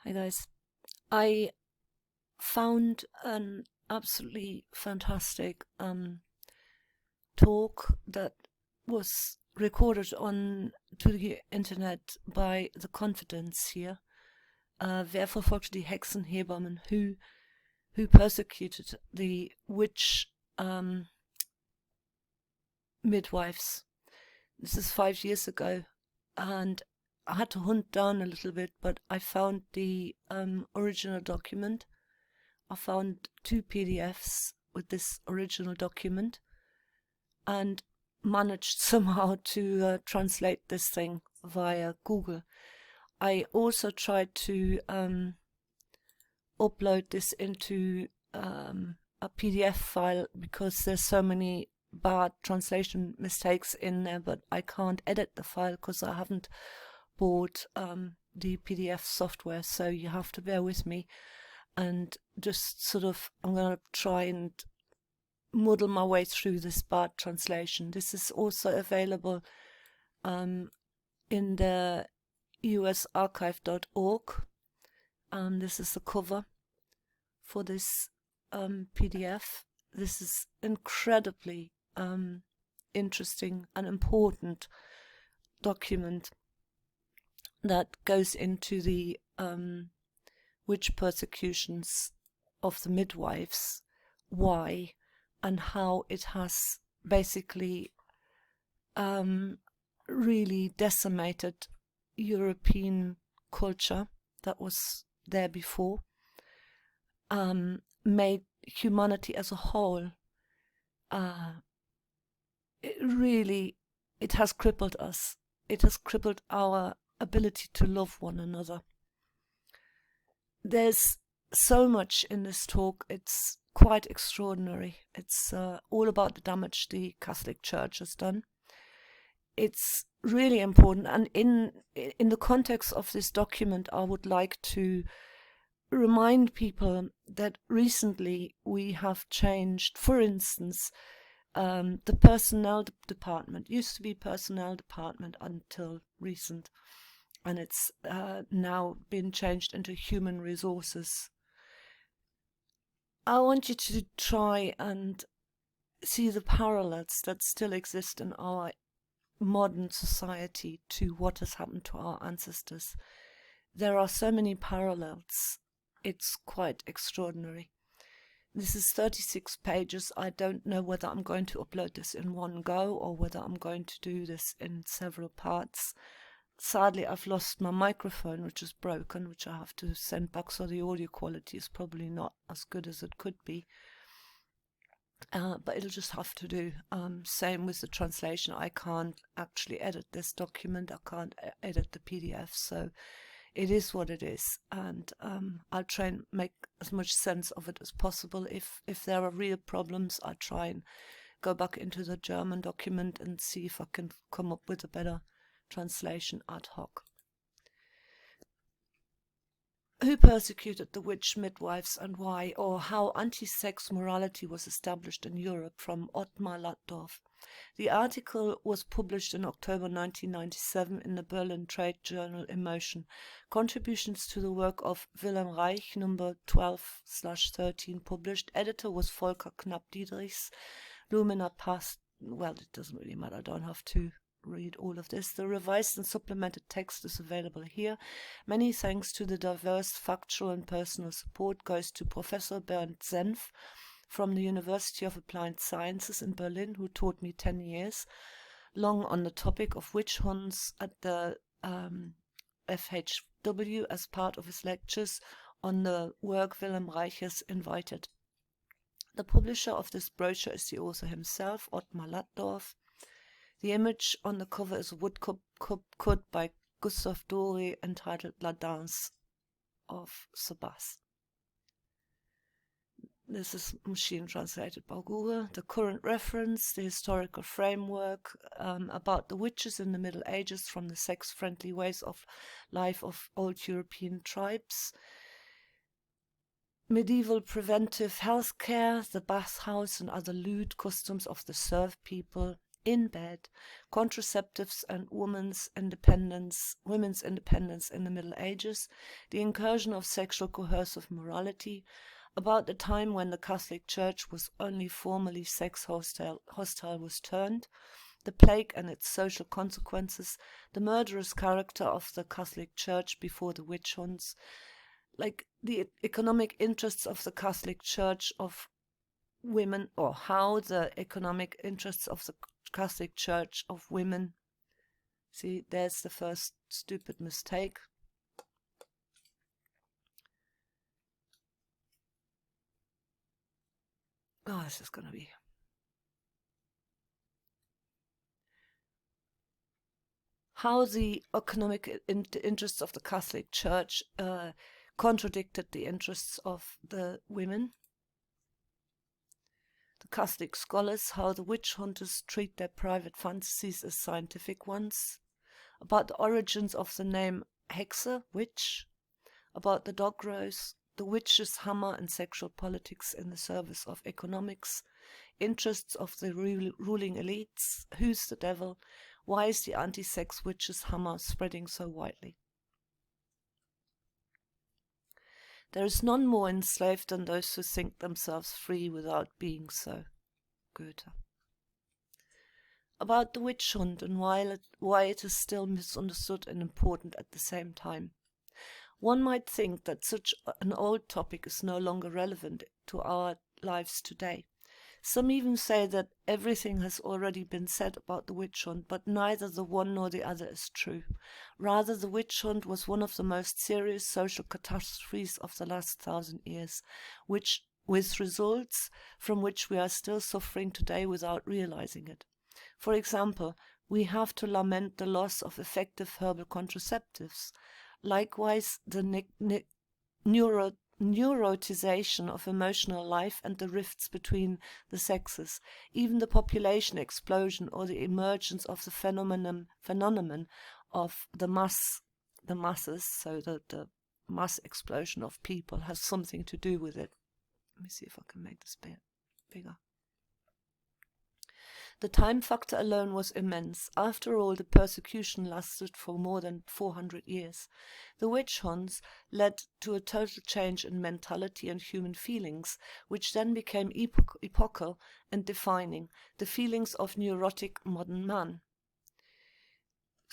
Hi guys. I found an absolutely fantastic talk that was recorded on to the internet by The Confidence here. Wer verfolgte die Hexenhebammen? Who persecuted the witch midwives? This is 5 years ago, and I had to hunt down a little bit, but I found the original document. I found 2 PDFs with this original document and managed somehow to translate this thing via Google. I also tried to upload this into a PDF file because there's so many bad translation mistakes in there, but I can't edit the file because I haven't bought the PDF software, so you have to bear with me and just sort of I'm gonna try and muddle my way through this bad translation. This is also available in the usarchive.org. This is the cover for this PDF. This is incredibly interesting and important document that goes into the witch persecutions of the midwives, why, and how it has basically really decimated European culture that was there before, made humanity as a whole, it has crippled us. It has crippled our ability to love one another. There's so much in this talk, it's quite extraordinary. It's all about the damage the Catholic Church has done. It's really important, and in the context of this document, I would like to remind people that recently we have changed. For instance, the personnel department used to be personnel department until recent, and it's now been changed into human resources. I want you to try and see the parallels that still exist in our modern society to what has happened to our ancestors. There are so many parallels. It's quite extraordinary. This is 36 pages. I don't know whether I'm going to upload this in one go or whether I'm going to do this in several parts. Sadly, I've lost my microphone, which is broken, which I have to send back, so the audio quality is probably not as good as it could be. But it'll just have to do. Same with the translation. I can't actually edit this document. I can't edit the PDF, so it is what it is, and I'll try and make as much sense of it as possible. If there are real problems, I'll try and go back into the German document and see if I can come up with a better translation ad hoc. Who persecuted the witch midwives and why, or how anti-sex morality was established in Europe, from Ottmar Lattdorf. The article was published in October 1997 in the Berlin trade journal Emotion. Contributions to the work of Wilhelm Reich, number 12/13, published. Editor was Volker Knapp-Diedrichs. Lumina passed. Well, it doesn't really matter. I don't have to read all of this. The revised and supplemented text is available here. Many thanks to the diverse factual and personal support goes to Professor Bernd Senf from the University of Applied Sciences in Berlin, who taught me 10 years long on the topic of witch hunts at the FHW as part of his lectures on the work Wilhelm Reich has invited. The publisher of this brochure is the author himself, Ottmar Lattdorf. The image on the cover is a woodcut by Gustave Doré entitled La Danse of Sabas. This is machine translated by Google. The current reference, the historical framework about the witches in the Middle Ages from the sex-friendly ways of life of old European tribes. Medieval preventive health care, the bathhouse and other lewd customs of the serf people. in bed, contraceptives and women's independence in the Middle Ages, the incursion of sexual coercive morality, about the time when the Catholic Church was only formally sex hostile was turned, the plague and its social consequences, the murderous character of the Catholic Church before the witch hunts, like the economic interests of the Catholic Church of women, or how the economic interests of the Catholic Church of women. See, there's the first stupid mistake. Oh, this is going to be... How the economic interests of the Catholic Church contradicted the interests of the women. The Catholic scholars, how the witch hunters treat their private fantasies as scientific ones. About the origins of the name Hexe, witch. About the dog rose, the witch's hammer and sexual politics in the service of economics. Interests of the ruling elites. Who's the devil? Why is the anti-sex witch's hammer spreading so widely? There is none more enslaved than those who think themselves free without being so. Goethe. About the witch hunt and why it is still misunderstood and important at the same time. One might think that such an old topic is no longer relevant to our lives today. Some even say that everything has already been said about the witch hunt, but neither the one nor the other is true. Rather, the witch hunt was one of the most serious social catastrophes of the last 1,000 years, with results from which we are still suffering today without realizing it. For example, we have to lament the loss of effective herbal contraceptives. Likewise, the neurotization of emotional life and the rifts between the sexes, even the population explosion or the emergence of the phenomenon of the masses, so that the mass explosion of people has something to do with it. Let me see if I can make this bigger. The time factor alone was immense. After all, the persecution lasted for more than 400 years. The witch hunts led to a total change in mentality and human feelings, which then became epochal and defining, the feelings of neurotic modern man.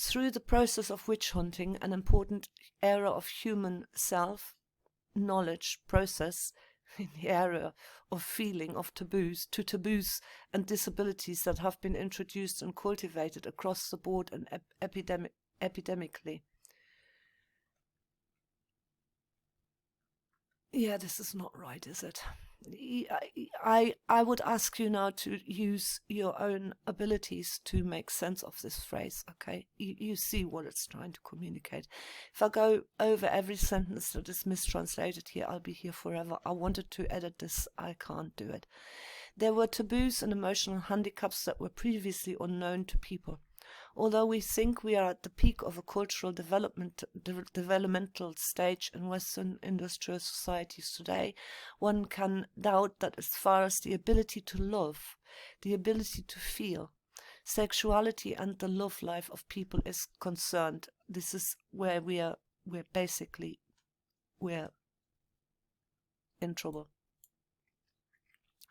Through the process of witch hunting, an important era of human self-knowledge process in the area of feeling of taboos and disabilities that have been introduced and cultivated across the board and epidemically. Yeah, this is not right, is it? I would ask you now to use your own abilities to make sense of this phrase, okay? You see what it's trying to communicate. If I go over every sentence that is mistranslated here, I'll be here forever. I wanted to edit this, I can't do it. There were taboos and emotional handicaps that were previously unknown to people. Although we think we are at the peak of a cultural developmental stage in Western industrial societies today, one can doubt that as far as the ability to love, the ability to feel, sexuality and the love life of people is concerned, this is where we're in trouble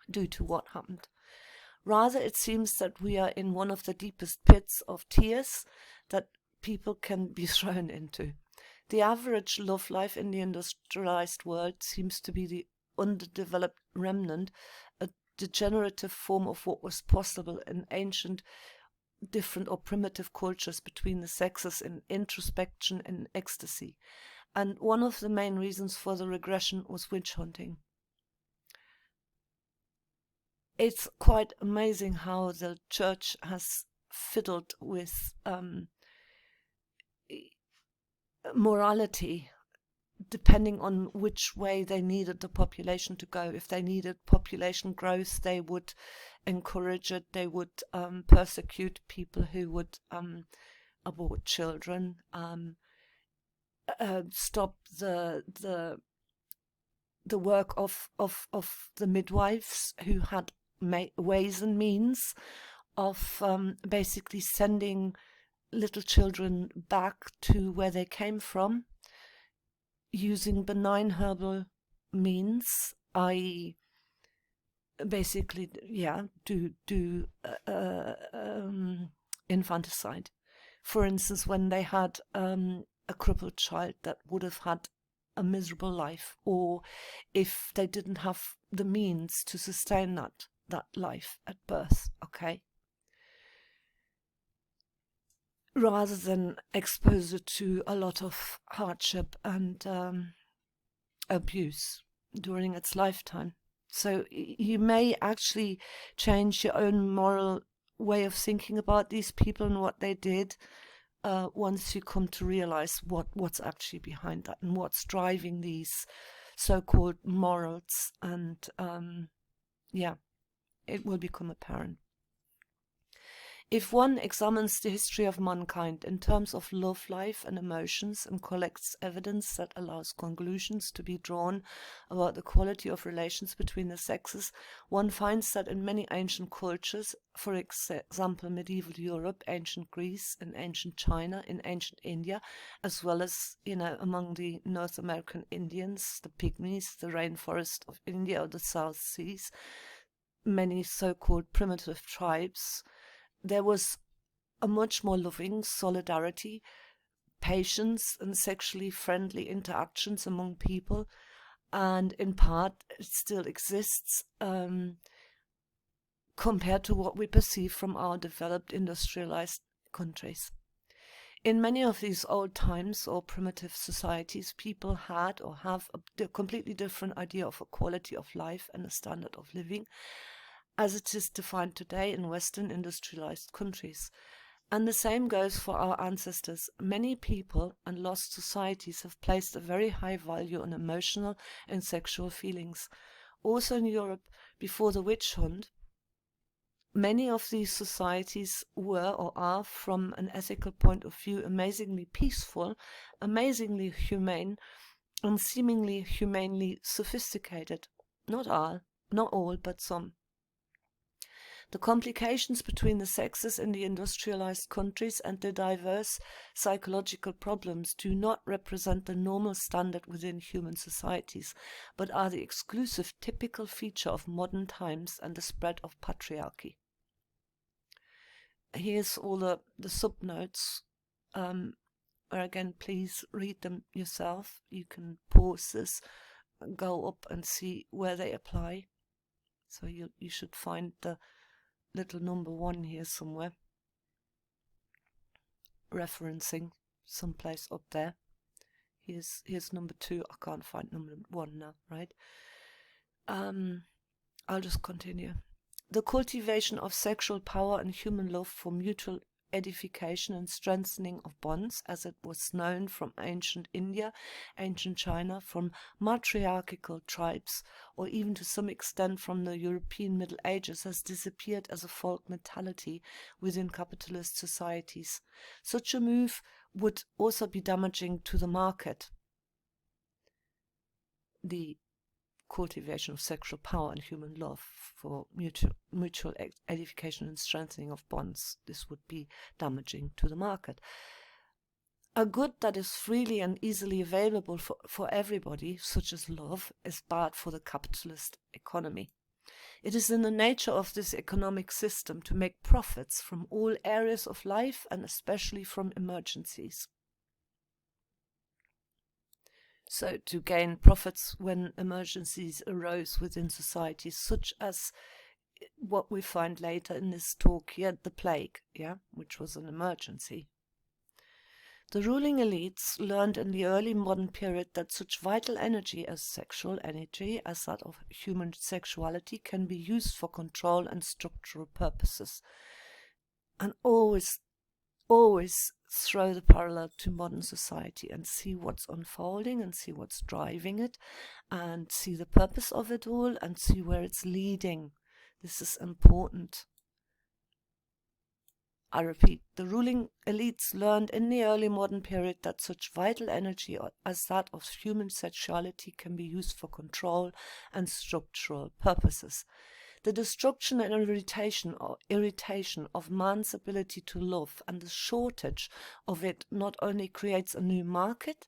due to what happened. Rather, it seems that we are in one of the deepest pits of tears that people can be thrown into. The average love life in the industrialized world seems to be the underdeveloped remnant, a degenerative form of what was possible in ancient, different or primitive cultures between the sexes in introspection and ecstasy. And one of the main reasons for the regression was witch hunting. It's quite amazing how the church has fiddled with morality depending on which way they needed the population to go. If they needed population growth, they would encourage it. They would persecute people who would abort children, stop the work of the midwives who had ways and means of basically sending little children back to where they came from using benign herbal means, i.e. basically, do infanticide. For instance, when they had a crippled child that would have had a miserable life, or if they didn't have the means to sustain that life at birth, okay? Rather than expose it to a lot of hardship and abuse during its lifetime. So you may actually change your own moral way of thinking about these people and what they did once you come to realize what's actually behind that and what's driving these so-called morals. And it will become apparent. If one examines the history of mankind in terms of love life and emotions and collects evidence that allows conclusions to be drawn about the quality of relations between the sexes, one finds that in many ancient cultures, for example medieval Europe, ancient Greece, and ancient China, in ancient India, as well as, among the North American Indians, the Pygmies, the rainforest of India or the South Seas, many so-called primitive tribes, there was a much more loving solidarity, patience, and sexually friendly interactions among people, and in part it still exists compared to what we perceive from our developed industrialized countries. In many of these old times or primitive societies, people had or have a completely different idea of a quality of life and a standard of living as it is defined today in Western industrialized countries. And the same goes for our ancestors. Many people and lost societies have placed a very high value on emotional and sexual feelings. Also in Europe, before the witch hunt, many of these societies were or are, from an ethical point of view, amazingly peaceful, amazingly humane, and seemingly humanely sophisticated. Not all, but some. The complications between the sexes in the industrialized countries and the diverse psychological problems do not represent the normal standard within human societies, but are the exclusive typical feature of modern times and the spread of patriarchy. Here's all the subnotes, where again, please read them yourself. You can pause this, go up and see where they apply. So you should find the little number 1 here somewhere, referencing someplace up there. Here's number 2. I can't find number 1 now, right? I'll just continue. The cultivation of sexual power and human love for mutual edification and strengthening of bonds, as it was known from ancient India, ancient China, from matriarchal tribes, or even to some extent from the European Middle Ages, has disappeared as a folk mentality within capitalist societies. Such a move would also be damaging to the market. The cultivation of sexual power and human love for mutual edification and strengthening of bonds. This would be damaging to the market. A good that is freely and easily available for everybody, such as love, is bad for the capitalist economy. It is in the nature of this economic system to make profits from all areas of life and especially from emergencies. So to gain profits when emergencies arose within societies, such as what we find later in this talk here, the plague, which was an emergency. The ruling elites learned in the early modern period that such vital energy as sexual energy, as that of human sexuality, can be used for control and structural purposes. And always throw the parallel to modern society and see what's unfolding and see what's driving it and see the purpose of it all and see where it's leading. This is important. I repeat, the ruling elites learned in the early modern period that such vital energy as that of human sexuality can be used for control and structural purposes. The destruction and irritation of man's ability to love, and the shortage of it, not only creates a new market,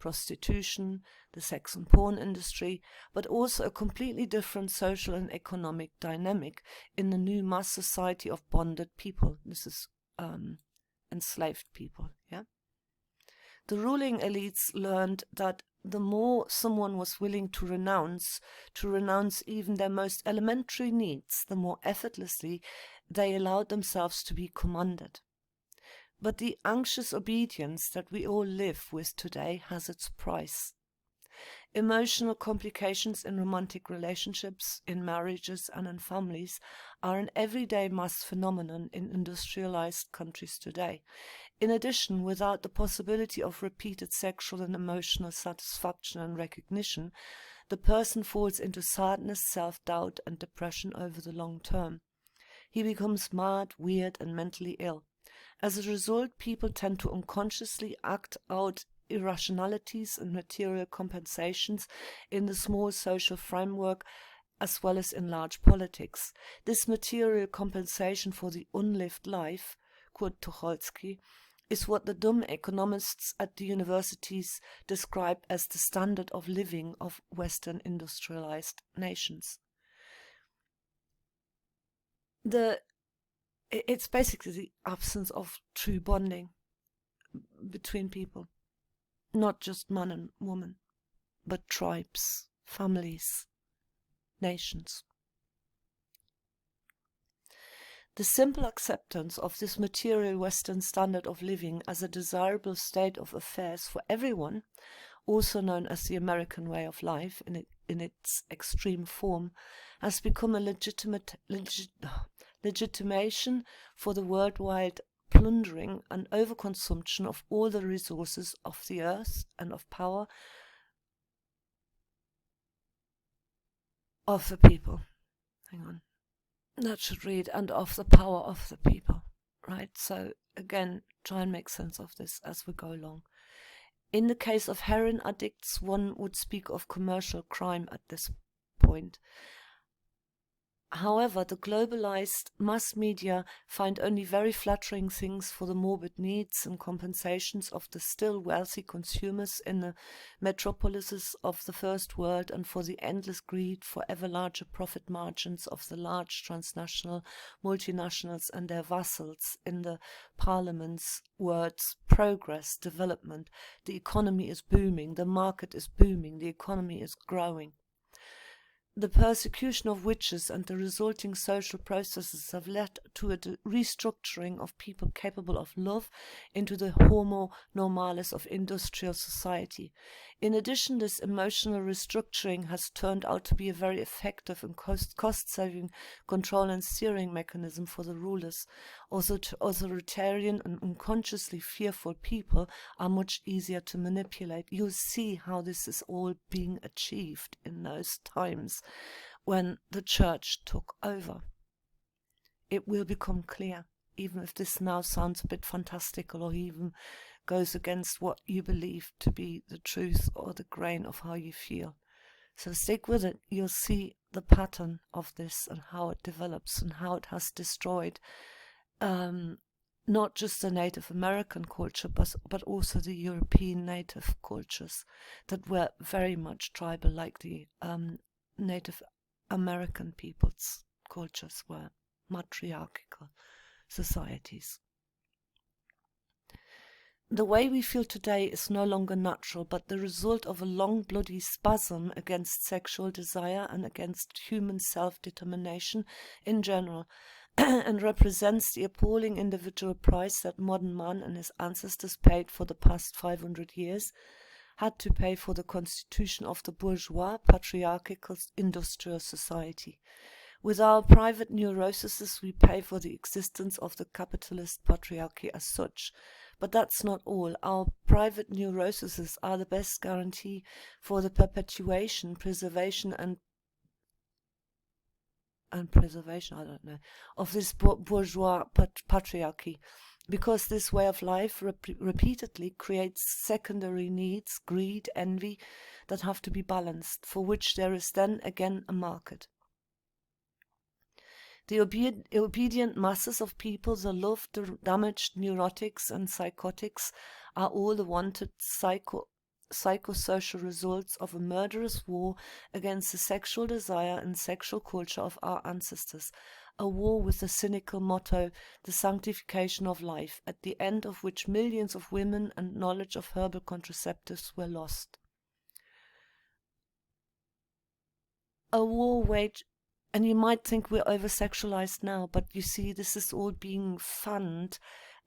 prostitution, the sex and porn industry, but also a completely different social and economic dynamic in the new mass society of bonded people. This is enslaved people, yeah? The ruling elites learned that the more someone was willing to renounce even their most elementary needs, the more effortlessly they allowed themselves to be commanded. But the anxious obedience that we all live with today has its price. Emotional complications in romantic relationships, in marriages and in families are an everyday mass phenomenon in industrialized countries today. In addition, without the possibility of repeated sexual and emotional satisfaction and recognition, the person falls into sadness, self-doubt and depression over the long term. He becomes mad, weird and mentally ill. As a result, people tend to unconsciously act out irrationalities and material compensations in the small social framework as well as in large politics. This material compensation for the unlived life, Kurt Tucholsky, is what the dumb economists at the universities describe as the standard of living of Western industrialized nations. It's basically the absence of true bonding between people, not just man and woman, but tribes, families, nations. The simple acceptance of this material Western standard of living as a desirable state of affairs for everyone, also known as the American way of life in its extreme form, has become a legitimation for the worldwide plundering and overconsumption of all the resources of the earth and of power of the people. Hang on. That should read, and of the power of the people, right? So again, try and make sense of this as we go along. In the case of heroin addicts, one would speak of commercial crime at this point. However, the globalized mass media find only very flattering things for the morbid needs and compensations of the still wealthy consumers in the metropolises of the first world, and for the endless greed for ever larger profit margins of the large transnational multinationals and their vassals in the parliament's words: progress, development, the economy is booming, the market is booming, the economy is growing. The persecution of witches and the resulting social processes have led to a restructuring of people capable of love into the homo normalis of industrial society. In addition, this emotional restructuring has turned out to be a very effective and cost-saving control and steering mechanism for the rulers. Also, authoritarian and unconsciously fearful people are much easier to manipulate. You'll see how this is all being achieved in those times when the church took over. It will become clear, even if this now sounds a bit fantastical or even goes against what you believe to be the truth or the grain of how you feel. So stick with it. You'll see the pattern of this and how it develops and how it has destroyed not just the Native American culture, but also the European native cultures that were very much tribal, like the Native American people's cultures were matriarchal societies. The way we feel today is no longer natural, but the result of a long bloody spasm against sexual desire and against human self-determination in general, and represents the appalling individual price that modern man and his ancestors paid for the past 500 years, had to pay for the constitution of the bourgeois, patriarchal, industrial society. With our private neuroses, we pay for the existence of the capitalist patriarchy as such. But that's not all. Our private neuroses are the best guarantee for the perpetuation, preservation, of this bourgeois patriarchy, because this way of life repeatedly creates secondary needs, greed, envy, that have to be balanced, for which there is then again a market. The obedient masses of people, the loved, the damaged neurotics and psychotics, are all the wanted psychosocial results of a murderous war against the sexual desire and sexual culture of our ancestors, a war with the cynical motto, the sanctification of life, at the end of which millions of women and knowledge of herbal contraceptives were lost. A war waged, and you might think we're over-sexualized now, but you see, this is all being funded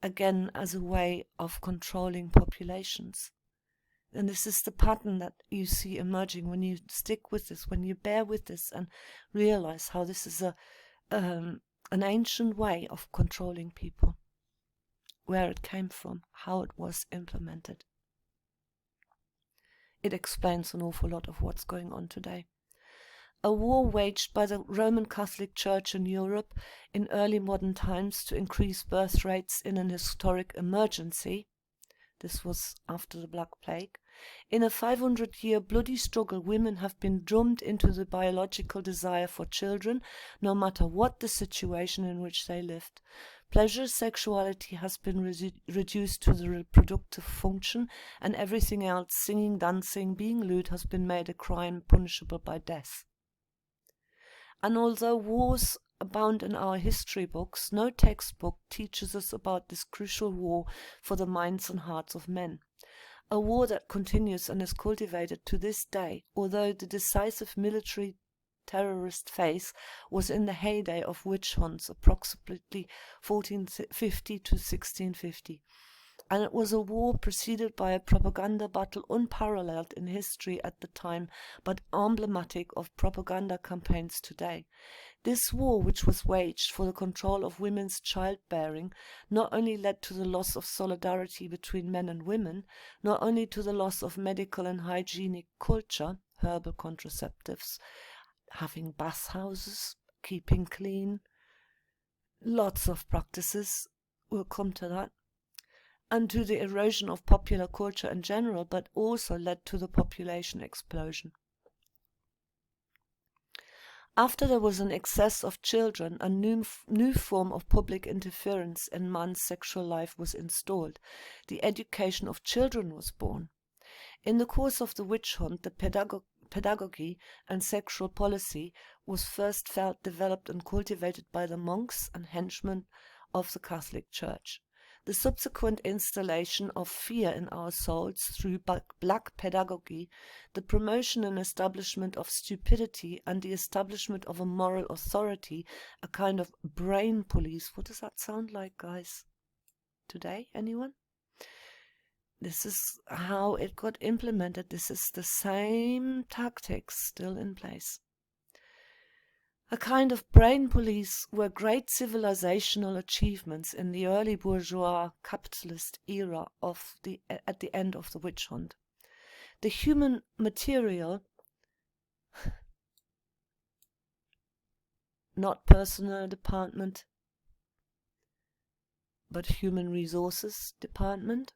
again as a way of controlling populations. And this is the pattern that you see emerging when you stick with this, when you bear with this and realize how this is an ancient way of controlling people, where it came from, how it was implemented. It explains an awful lot of what's going on today. A war waged by the Roman Catholic Church in Europe in early modern times to increase birth rates in an historic emergency. This was after the Black Plague. In a 500-year bloody struggle, women have been drummed into the biological desire for children, no matter what the situation in which they lived. Pleasure sexuality has been reduced to the reproductive function, and everything else, singing, dancing, being lewd, has been made a crime punishable by death. And although wars abound in our history books, no textbook teaches us about this crucial war for the minds and hearts of men. A war that continues and is cultivated to this day, although the decisive military terrorist phase was in the heyday of witch hunts, approximately 1450 to 1650. And it was a war preceded by a propaganda battle unparalleled in history at the time, but emblematic of propaganda campaigns today. This war, which was waged for the control of women's childbearing, not only led to the loss of solidarity between men and women, not only to the loss of medical and hygienic culture, herbal contraceptives, having bathhouses, keeping clean, lots of practices, we'll come to that, and to the erosion of popular culture in general, but also led to the population explosion. After there was an excess of children, a new form of public interference in man's sexual life was installed. The education of children was born. In the course of the witch hunt, the pedagogy and sexual policy was first felt, developed and cultivated by the monks and henchmen of the Catholic Church. The subsequent installation of fear in our souls through black pedagogy, the promotion and establishment of stupidity, and the establishment of a moral authority, a kind of brain police. What does that sound like, guys? Today, anyone? This is how it got implemented. This is the same tactics still in place. A kind of brain police were great civilizational achievements in the early bourgeois capitalist era at the end of the witch hunt. The human material, not personnel department, but human resources department.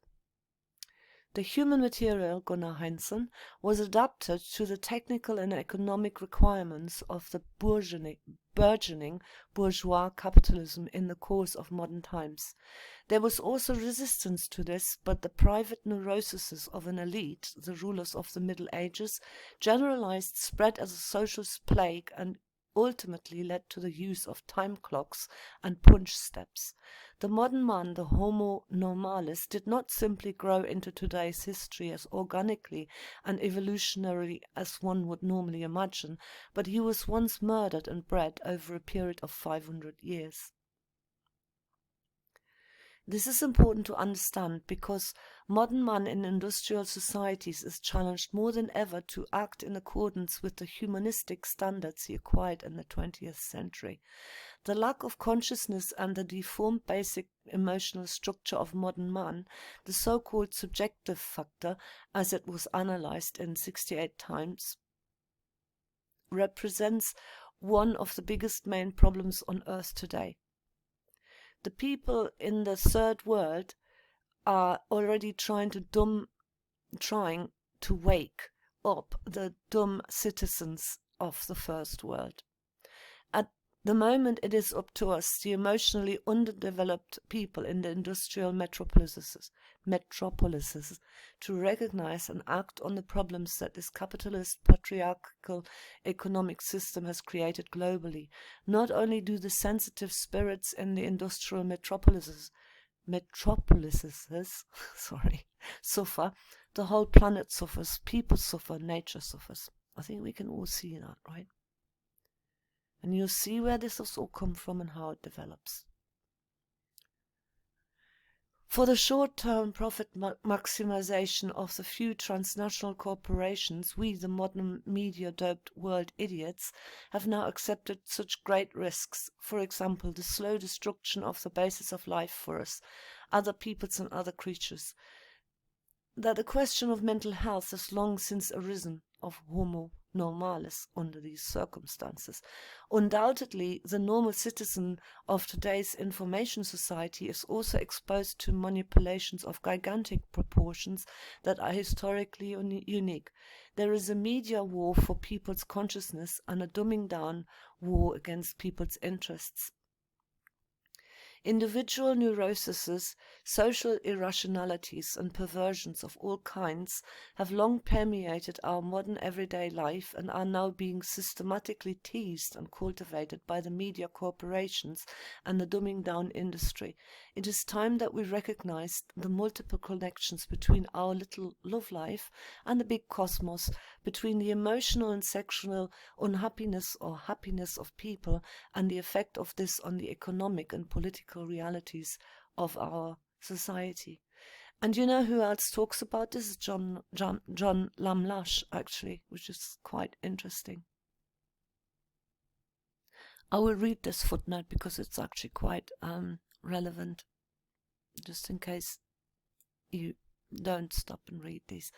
The human material, Gunnar Heinsohn, was adapted to the technical and economic requirements of the burgeoning bourgeois capitalism in the course of modern times. There was also resistance to this, but the private neuroses of an elite, the rulers of the Middle Ages, generalized, spread as a social plague, and ultimately led to the use of time clocks and punch steps. The modern man, the Homo normalis, did not simply grow into today's history as organically and evolutionarily as one would normally imagine, but he was once murdered and bred over a period of 500 years. This is important to understand because modern man in industrial societies is challenged more than ever to act in accordance with the humanistic standards he acquired in the 20th century. The lack of consciousness and the deformed basic emotional structure of modern man, the so-called subjective factor, as it was analyzed in 68 times, represents one of the biggest main problems on earth today. The people in the third world are already trying to wake up the dumb citizens of the first world. The moment it is up to us, the emotionally underdeveloped people in the industrial metropolises, to recognize and act on the problems that this capitalist patriarchal economic system has created globally, not only do the sensitive spirits in the industrial metropolises suffer, the whole planet suffers, people suffer, nature suffers. I think we can all see that, right? And you'll see where this has all come from and how it develops. For the short-term profit maximization of the few transnational corporations, we, the modern media-doped world idiots, have now accepted such great risks. For example, the slow destruction of the basis of life for us, other peoples and other creatures. That the question of mental health has long since arisen, of homo normalis, under these circumstances. Undoubtedly, the normal citizen of today's information society is also exposed to manipulations of gigantic proportions that are historically unique. There is a media war for people's consciousness and a dumbing down war against people's interests. Individual neuroses, social irrationalities, and perversions of all kinds have long permeated our modern everyday life and are now being systematically teased and cultivated by the media corporations and the dumbing down industry. It is time that we recognized the multiple connections between our little love life and the big cosmos, between the emotional and sexual unhappiness or happiness of people and the effect of this on the economic and political realities of our society. And you know who else talks about this? John Lamlash, actually, which is quite interesting. I will read this footnote because it's actually quite relevant, just in case you don't stop and read these.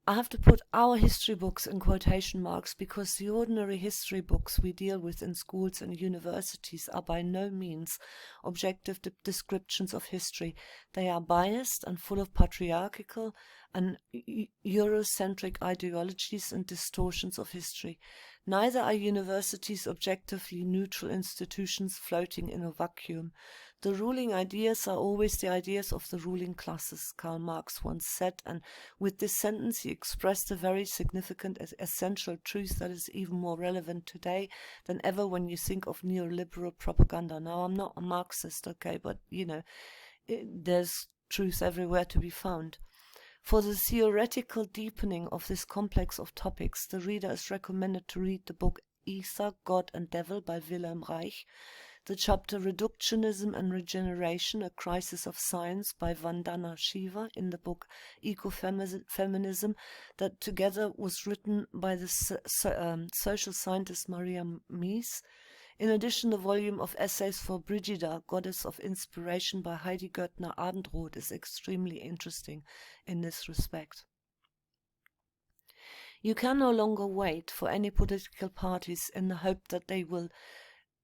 I have to put our history books in quotation marks because the ordinary history books we deal with in schools and universities are by no means objective descriptions of history. They are biased and full of patriarchal and Eurocentric ideologies and distortions of history. Neither are universities objectively neutral institutions floating in a vacuum. The ruling ideas are always the ideas of the ruling classes, Karl Marx once said, and with this sentence he expressed a very significant essential truth that is even more relevant today than ever when you think of neoliberal propaganda. Now, I'm not a Marxist, okay, but, you know, there's truth everywhere to be found. For the theoretical deepening of this complex of topics, the reader is recommended to read the book Ether, God and Devil by Wilhelm Reich, the chapter Reductionism and Regeneration, A Crisis of Science by Vandana Shiva in the book Ecofeminism, that together was written by the social scientist Maria Mies. In addition, the volume of essays for Brigida, Goddess of Inspiration by Heidi Göttner Abendroth is extremely interesting in this respect. You can no longer wait for any political parties in the hope that they will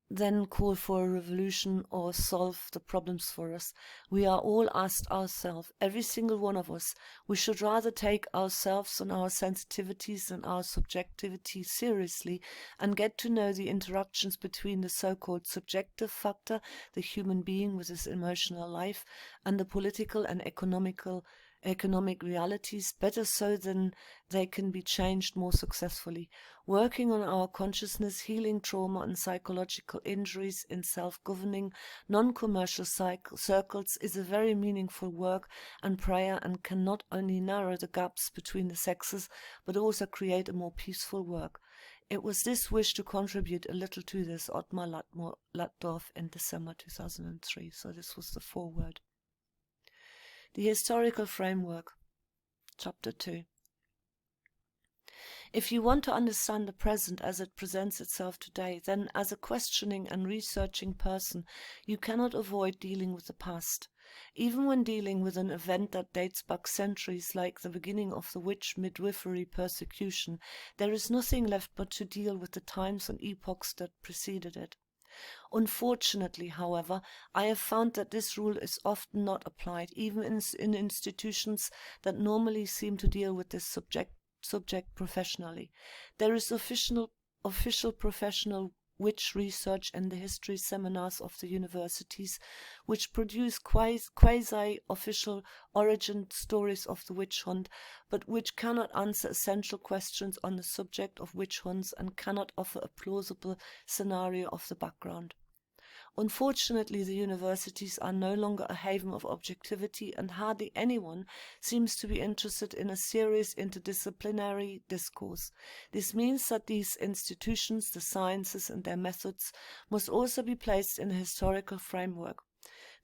then call for a revolution or solve the problems for us. We are all asked ourselves, every single one of us, we should rather take ourselves and our sensitivities and our subjectivity seriously and get to know the interactions between the so-called subjective factor, the human being with his emotional life, and the political and economic realities better so than they can be changed more successfully. Working on our consciousness, healing trauma and psychological injuries in self-governing, non-commercial circles is a very meaningful work and prayer and can not only narrow the gaps between the sexes but also create a more peaceful work. It was this wish to contribute a little to this Ottmar Lattdorf in December 2003. So this was the foreword. The historical framework, chapter 2. If you want to understand the present as it presents itself today, then as a questioning and researching person, you cannot avoid dealing with the past. Even when dealing with an event that dates back centuries, like the beginning of the witch midwifery persecution, there is nothing left but to deal with the times and epochs that preceded it. Unfortunately, however, I have found that this rule is often not applied, even in institutions that normally seem to deal with this subject professionally. There is official professional witch research in the history seminars of the universities, which produce quasi-official origin stories of the witch hunt, but which cannot answer essential questions on the subject of witch hunts and cannot offer a plausible scenario of the background. Unfortunately, the universities are no longer a haven of objectivity, and hardly anyone seems to be interested in a serious interdisciplinary discourse. This means that these institutions, the sciences and their methods, must also be placed in a historical framework.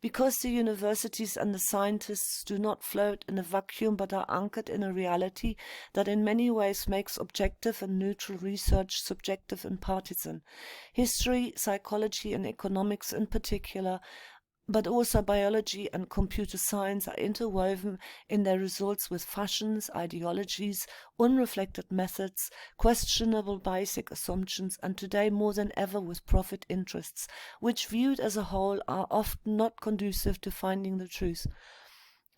Because the universities and the scientists do not float in a vacuum but are anchored in a reality that in many ways makes objective and neutral research subjective and partisan. History, psychology and economics in particular, but also biology and computer science are interwoven in their results with fashions, ideologies, unreflected methods, questionable basic assumptions, and today more than ever with profit interests, which viewed as a whole are often not conducive to finding the truth.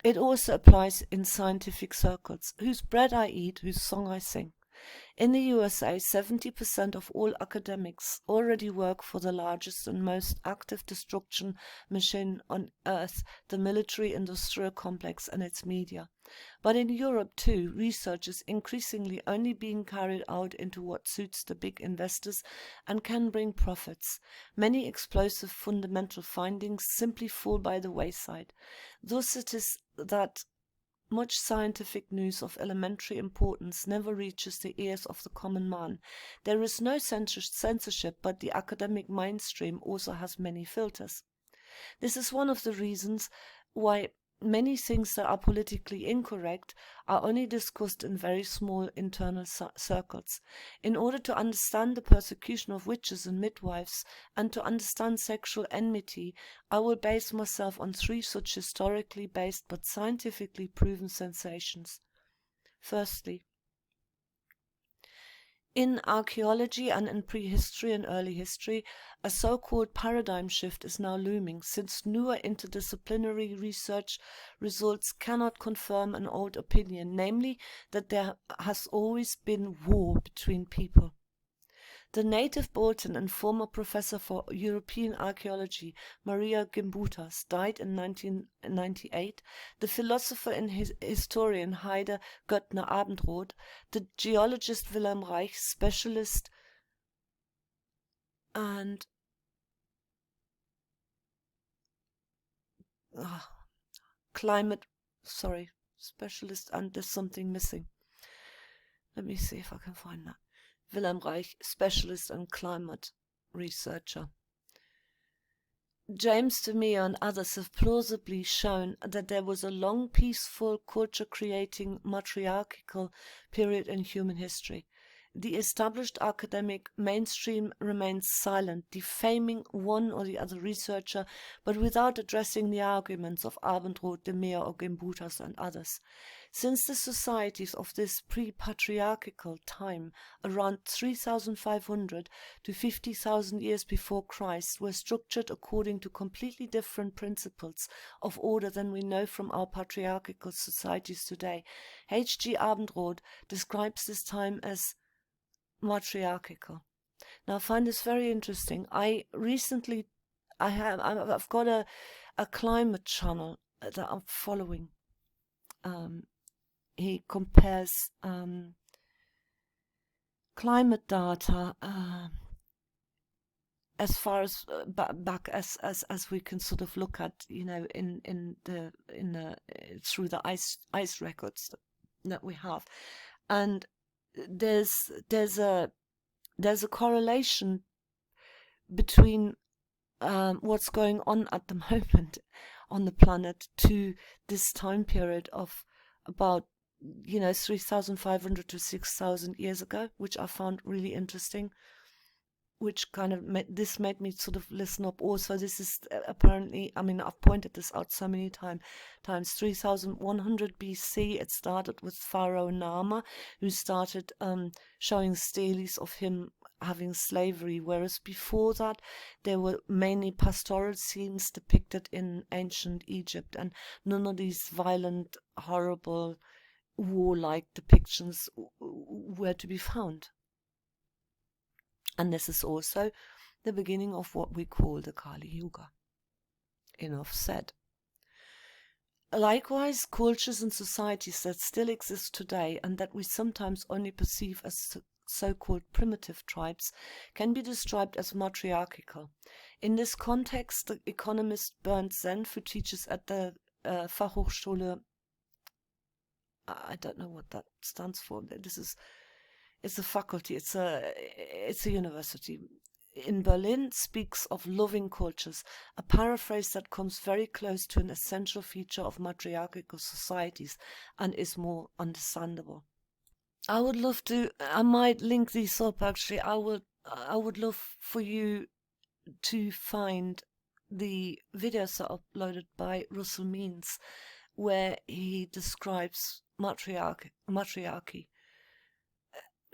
It also applies in scientific circles, whose bread I eat, whose song I sing. In the USA, 70% of all academics already work for the largest and most active destruction machine on earth, the military-industrial complex and its media. But in Europe, too, research is increasingly only being carried out into what suits the big investors and can bring profits. Many explosive fundamental findings simply fall by the wayside. Thus it is that much scientific news of elementary importance never reaches the ears of the common man. There is no censorship, but the academic mainstream also has many filters. This is one of the reasons why many things that are politically incorrect are only discussed in very small internal circles. In order to understand the persecution of witches and midwives and to understand sexual enmity, I will base myself on 3 such historically based but scientifically proven sensations. Firstly, in archaeology and in prehistory and early history, a so-called paradigm shift is now looming, since newer interdisciplinary research results cannot confirm an old opinion, namely that there has always been war between people. The native Bolton and former professor for European archaeology, Maria Gimbutas, died in 1998, the philosopher and historian Heide Göttner-Abendroth, the geologist Wilhelm Reich, specialist and specialist, and there's something missing. Let me see if I can find that. Wilhelm Reich, specialist and climate researcher. James DeMere and others have plausibly shown that there was a long, peaceful, culture-creating, matriarchal period in human history. The established academic mainstream remains silent, defaming one or the other researcher, but without addressing the arguments of Abendroth, DeMere, or Gimbutas and others. Since the societies of this pre-patriarchal time, around 3,500 to 50,000 years before Christ, were structured according to completely different principles of order than we know from our patriarchal societies today, H.G. Abendroth describes this time as matriarchal. Now I find this very interesting. I've got a climate channel that I'm following. He compares climate data as far as back as we can sort of look at, through the ice records that we have, and there's a correlation between what's going on at the moment on the planet to this time period of about 3,500 to 6,000 years ago, which I found really interesting, which kind of made me sort of listen up. Also, this is apparently, I've pointed this out so many times, 3100 BC, it started with Pharaoh Nama, who started showing steles of him having slavery, whereas before that there were mainly pastoral scenes depicted in ancient Egypt, and none of these violent, horrible, warlike depictions were to be found. And this is also the beginning of what we call the Kali Yuga. Enough said. Likewise, cultures and societies that still exist today and that we sometimes only perceive as so-called primitive tribes can be described as matriarchal. In this context, the economist Bernd Senf, who teaches at the Fachhochschule, I don't know what that stands for. It's a faculty. It's a university in Berlin, speaks of loving cultures, a paraphrase that comes very close to an essential feature of matriarchal societies and is more understandable. I might link these up actually. I would love for you to find the videos that are uploaded by Russell Means, where he describes matriarchy.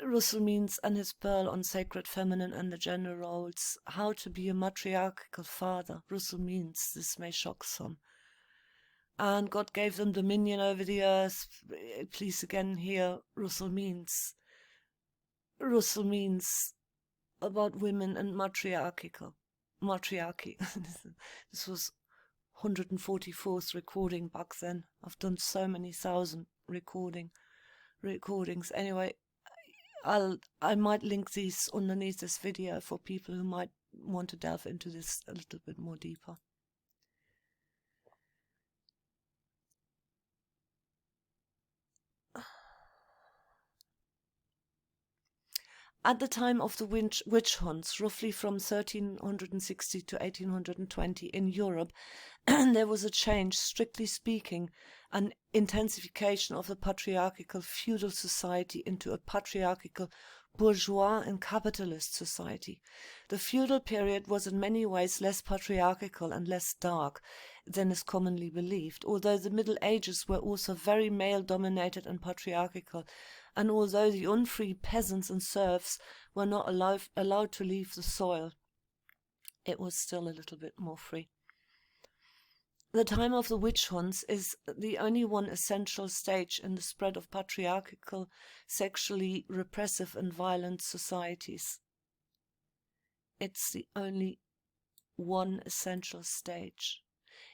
Russell Means and his pearl on sacred feminine and the gender roles, how to be a matriarchal father. Russell Means, this may shock some. And God gave them dominion over the earth. Please again hear Russell Means. Russell Means about women and matriarchy. This was 144th recording back then. I've done so many thousand recordings. Anyway, I might link these underneath this video for people who might want to delve into this a little bit more deeper. At the time of the witch hunts, roughly from 1360 to 1820 in Europe, there was a change, strictly speaking, an intensification of the patriarchal feudal society into a patriarchal bourgeois and capitalist society. The feudal period was in many ways less patriarchal and less dark than is commonly believed, although the Middle Ages were also very male-dominated and patriarchal, and although the unfree peasants and serfs were not allowed to leave the soil, it was still a little bit more free. The time of the witch hunts is the only one essential stage in the spread of patriarchal, sexually repressive and violent societies. It's the only one essential stage.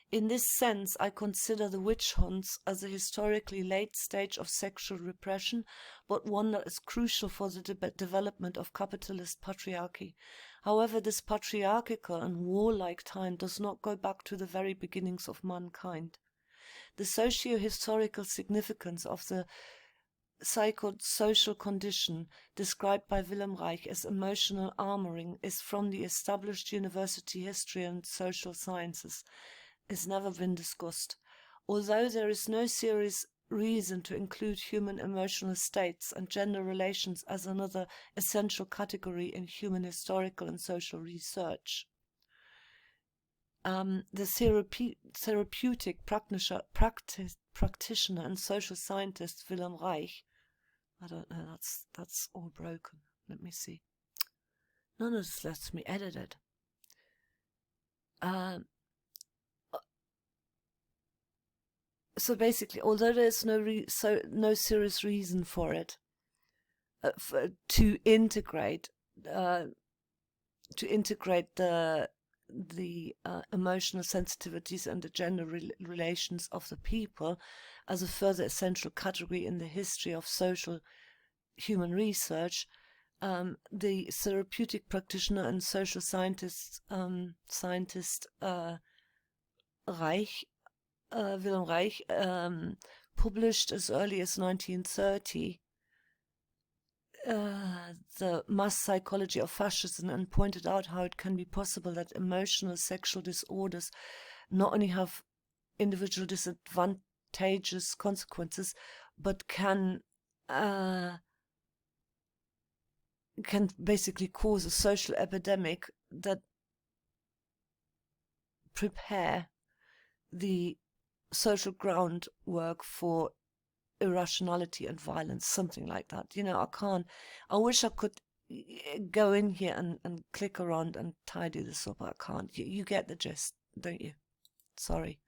In this sense, I consider the witch hunts as a historically late stage of sexual repression, but one that is crucial for the development of capitalist patriarchy. However, this patriarchal and warlike time does not go back to the very beginnings of mankind. The socio-historical significance of the psychosocial condition described by Willem Reich as emotional armoring is from the established university history and social sciences. Has never been discussed, although there is no serious reason to include human emotional states and gender relations as another essential category in human historical and social research. The therapeutic practitioner and social scientist Willem Reich, I don't know, that's all broken. Let me see. None of this lets me edit it. So basically, although there's no serious reason for it to integrate the emotional sensitivities and the gender relations of the people as a further essential category in the history of social human research, the therapeutic practitioner and social scientist Willem Reich published as early as 1930 the mass psychology of fascism and pointed out how it can be possible that emotional sexual disorders not only have individual disadvantageous consequences but can basically cause a social epidemic that prepare the social groundwork for irrationality and violence, something like that. I wish I could go in here and click around and tidy this up. I can't. You get the gist, don't you? Sorry.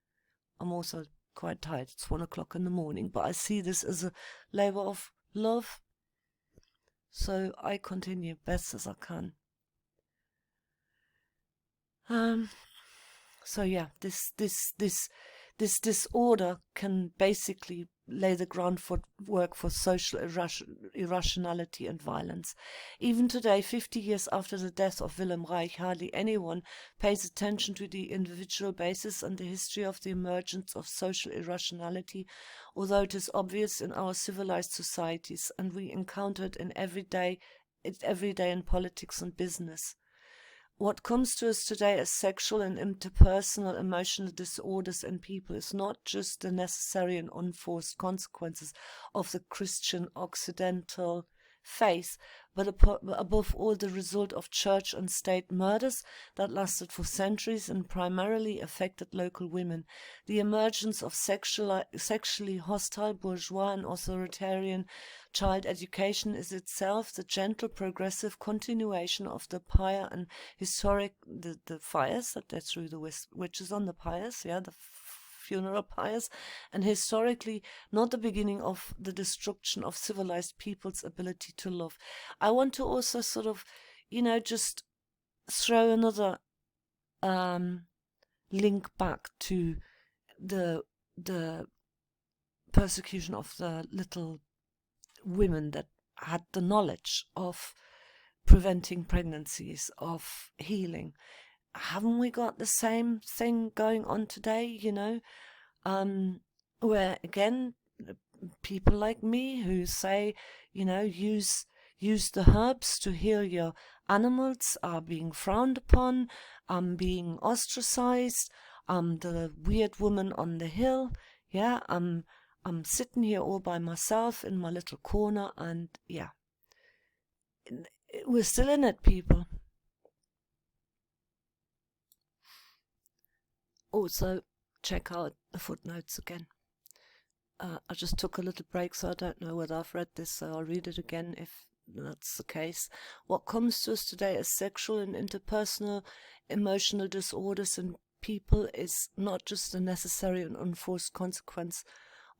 I'm also quite tired. It's 1 o'clock in the morning, but I see this as a labor of love, so I continue best as I can. Um, so yeah, this disorder can basically lay the groundwork for social irrationality and violence. Even today, 50 years after the death of Wilhelm Reich, hardly anyone pays attention to the individual basis and the history of the emergence of social irrationality, although it is obvious in our civilized societies, and we encounter it every day in politics and business. What comes to us today as sexual and interpersonal emotional disorders in people is not just the necessary and unforced consequences of the Christian Occidental faith, but above all the result of church and state murders that lasted for centuries and primarily affected local women. The emergence of sexually hostile bourgeois and authoritarian child education is itself the gentle progressive continuation of the pious and historic the fires that they threw the witches on, the pious, the funeral pyres, and historically not the beginning of the destruction of civilized people's ability to love. I want to also sort of, just throw another link back to the persecution of the little women that had the knowledge of preventing pregnancies, of healing. Haven't we got the same thing going on today, where again, people like me who say, use the herbs to heal your animals are being frowned upon, being ostracized, the weird woman on the hill, I'm sitting here all by myself in my little corner, and we're still in it, people. Also, check out the footnotes again. I just took a little break, so I don't know whether I've read this, so I'll read it again if that's the case. What comes to us today as sexual and interpersonal emotional disorders in people is not just a necessary and unforced consequence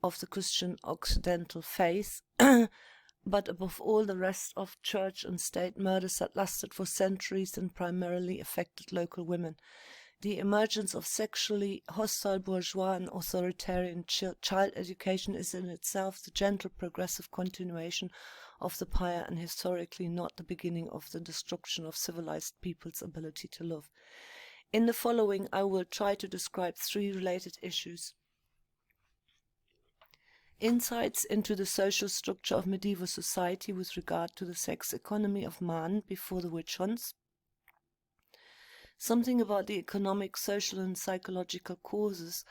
of the Christian Occidental faith, but above all the rest of church and state murders that lasted for centuries and primarily affected local women. The emergence of sexually hostile bourgeois and authoritarian child education is in itself the gentle progressive continuation of the pious and historically not the beginning of the destruction of civilized people's ability to love. In the following, I will try to describe 3 related issues. Insights into the social structure of medieval society with regard to the sex economy of man before the witch hunts. Something about the economic, social and psychological causes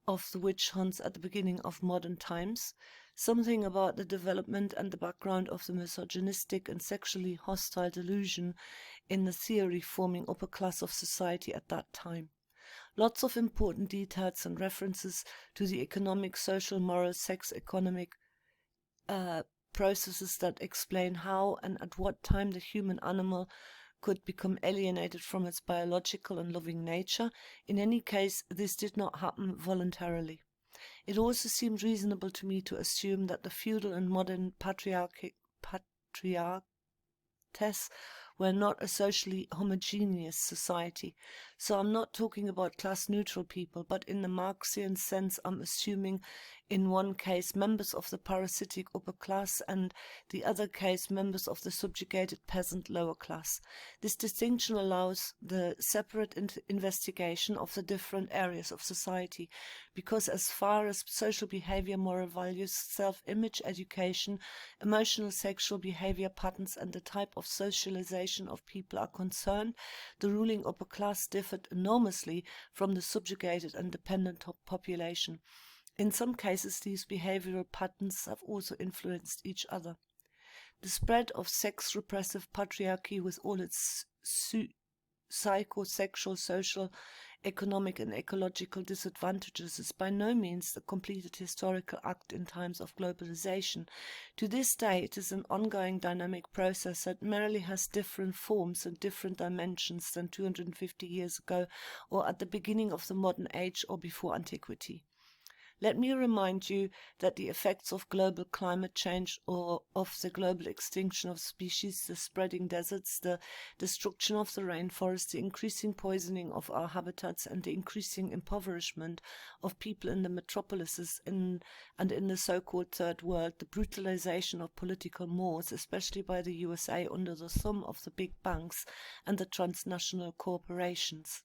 of the witch hunts at the beginning of modern times. Something about the development and the background of the misogynistic and sexually hostile delusion in the theory forming upper class of society at that time. Lots of important details and references to the economic, social, moral, sex economic processes that explain how and at what time the human animal could become alienated from its biological and loving nature. In any case, this did not happen voluntarily. It also seemed reasonable to me to assume that the feudal and modern patriarchs were not a socially homogeneous society. So I'm not talking about class-neutral people, but in the Marxian sense, I'm assuming in one case members of the parasitic upper class and the other case members of the subjugated peasant lower class. This distinction allows the separate investigation of the different areas of society, because as far as social behavior, moral values, self-image, education, emotional sexual behavior patterns and the type of socialization of people are concerned, the ruling upper class differed enormously from the subjugated and dependent population. In some cases, these behavioral patterns have also influenced each other. The spread of sex-repressive patriarchy with all its psychosexual, social, economic and ecological disadvantages is by no means a completed historical act in times of globalization. To this day, it is an ongoing dynamic process that merely has different forms and different dimensions than 250 years ago or at the beginning of the modern age or before antiquity. Let me remind you that the effects of global climate change or of the global extinction of species, the spreading deserts, the destruction of the rainforest, the increasing poisoning of our habitats, and the increasing impoverishment of people in the metropolises and in the so-called Third World, the brutalization of political mores, especially by the USA under the thumb of the big banks and the transnational corporations.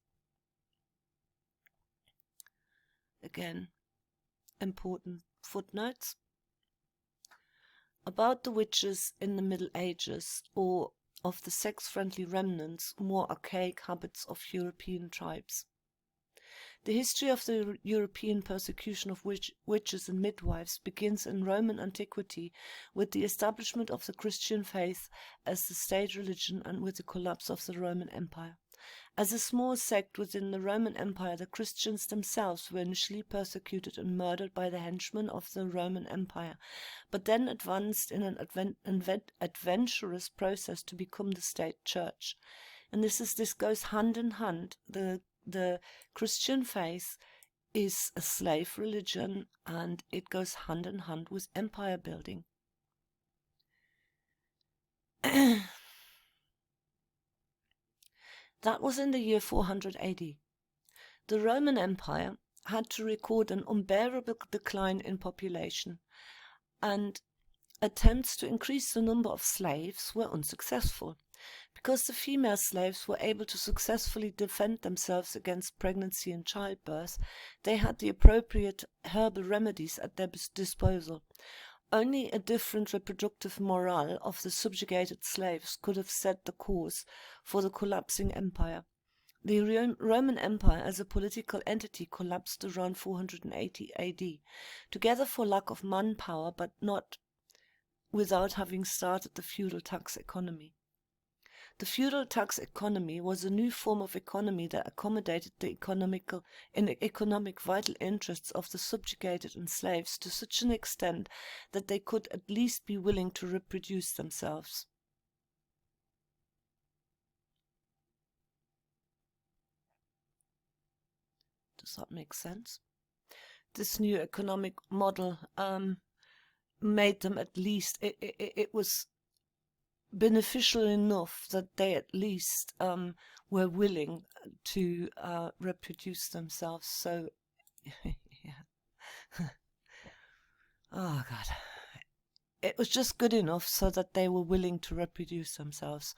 Again, important footnotes. About the witches in the Middle Ages, or of the sex-friendly remnants, more archaic habits of European tribes. The history of the European persecution of witches and midwives begins in Roman antiquity with the establishment of the Christian faith as the state religion and with the collapse of the Roman Empire. As a small sect within the Roman Empire, the Christians themselves were initially persecuted and murdered by the henchmen of the Roman Empire, but then advanced in an adventurous process to become the state church. And this goes hand in hand. The Christian faith is a slave religion, and it goes hand in hand with empire building. That was in the year 400 AD. The Roman Empire had to record an unbearable decline in population, and attempts to increase the number of slaves were unsuccessful. Because the female slaves were able to successfully defend themselves against pregnancy and childbirth, they had the appropriate herbal remedies at their disposal. Only a different reproductive morale of the subjugated slaves could have set the course for the collapsing empire. The Roman Empire as a political entity collapsed around 480 AD, together for lack of manpower, but not without having started the feudal tax economy. The feudal tax economy was a new form of economy that accommodated the economic vital interests of the subjugated and slaves to such an extent that they could at least be willing to reproduce themselves. Does that make sense? This new economic model made them at least, it was beneficial enough that they at least were willing to reproduce themselves. So, yeah. Oh God. It was just good enough so that they were willing to reproduce themselves.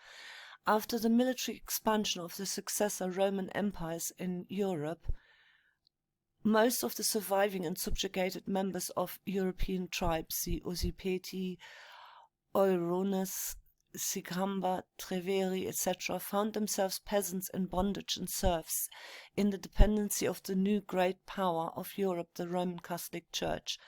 After the military expansion of the successor Roman empires in Europe, most of the surviving and subjugated members of European tribes, the Ossipeti, Ourones, Sigamba, Treveri, etc., found themselves peasants in bondage and serfs in the dependency of the new great power of Europe, the Roman Catholic Church.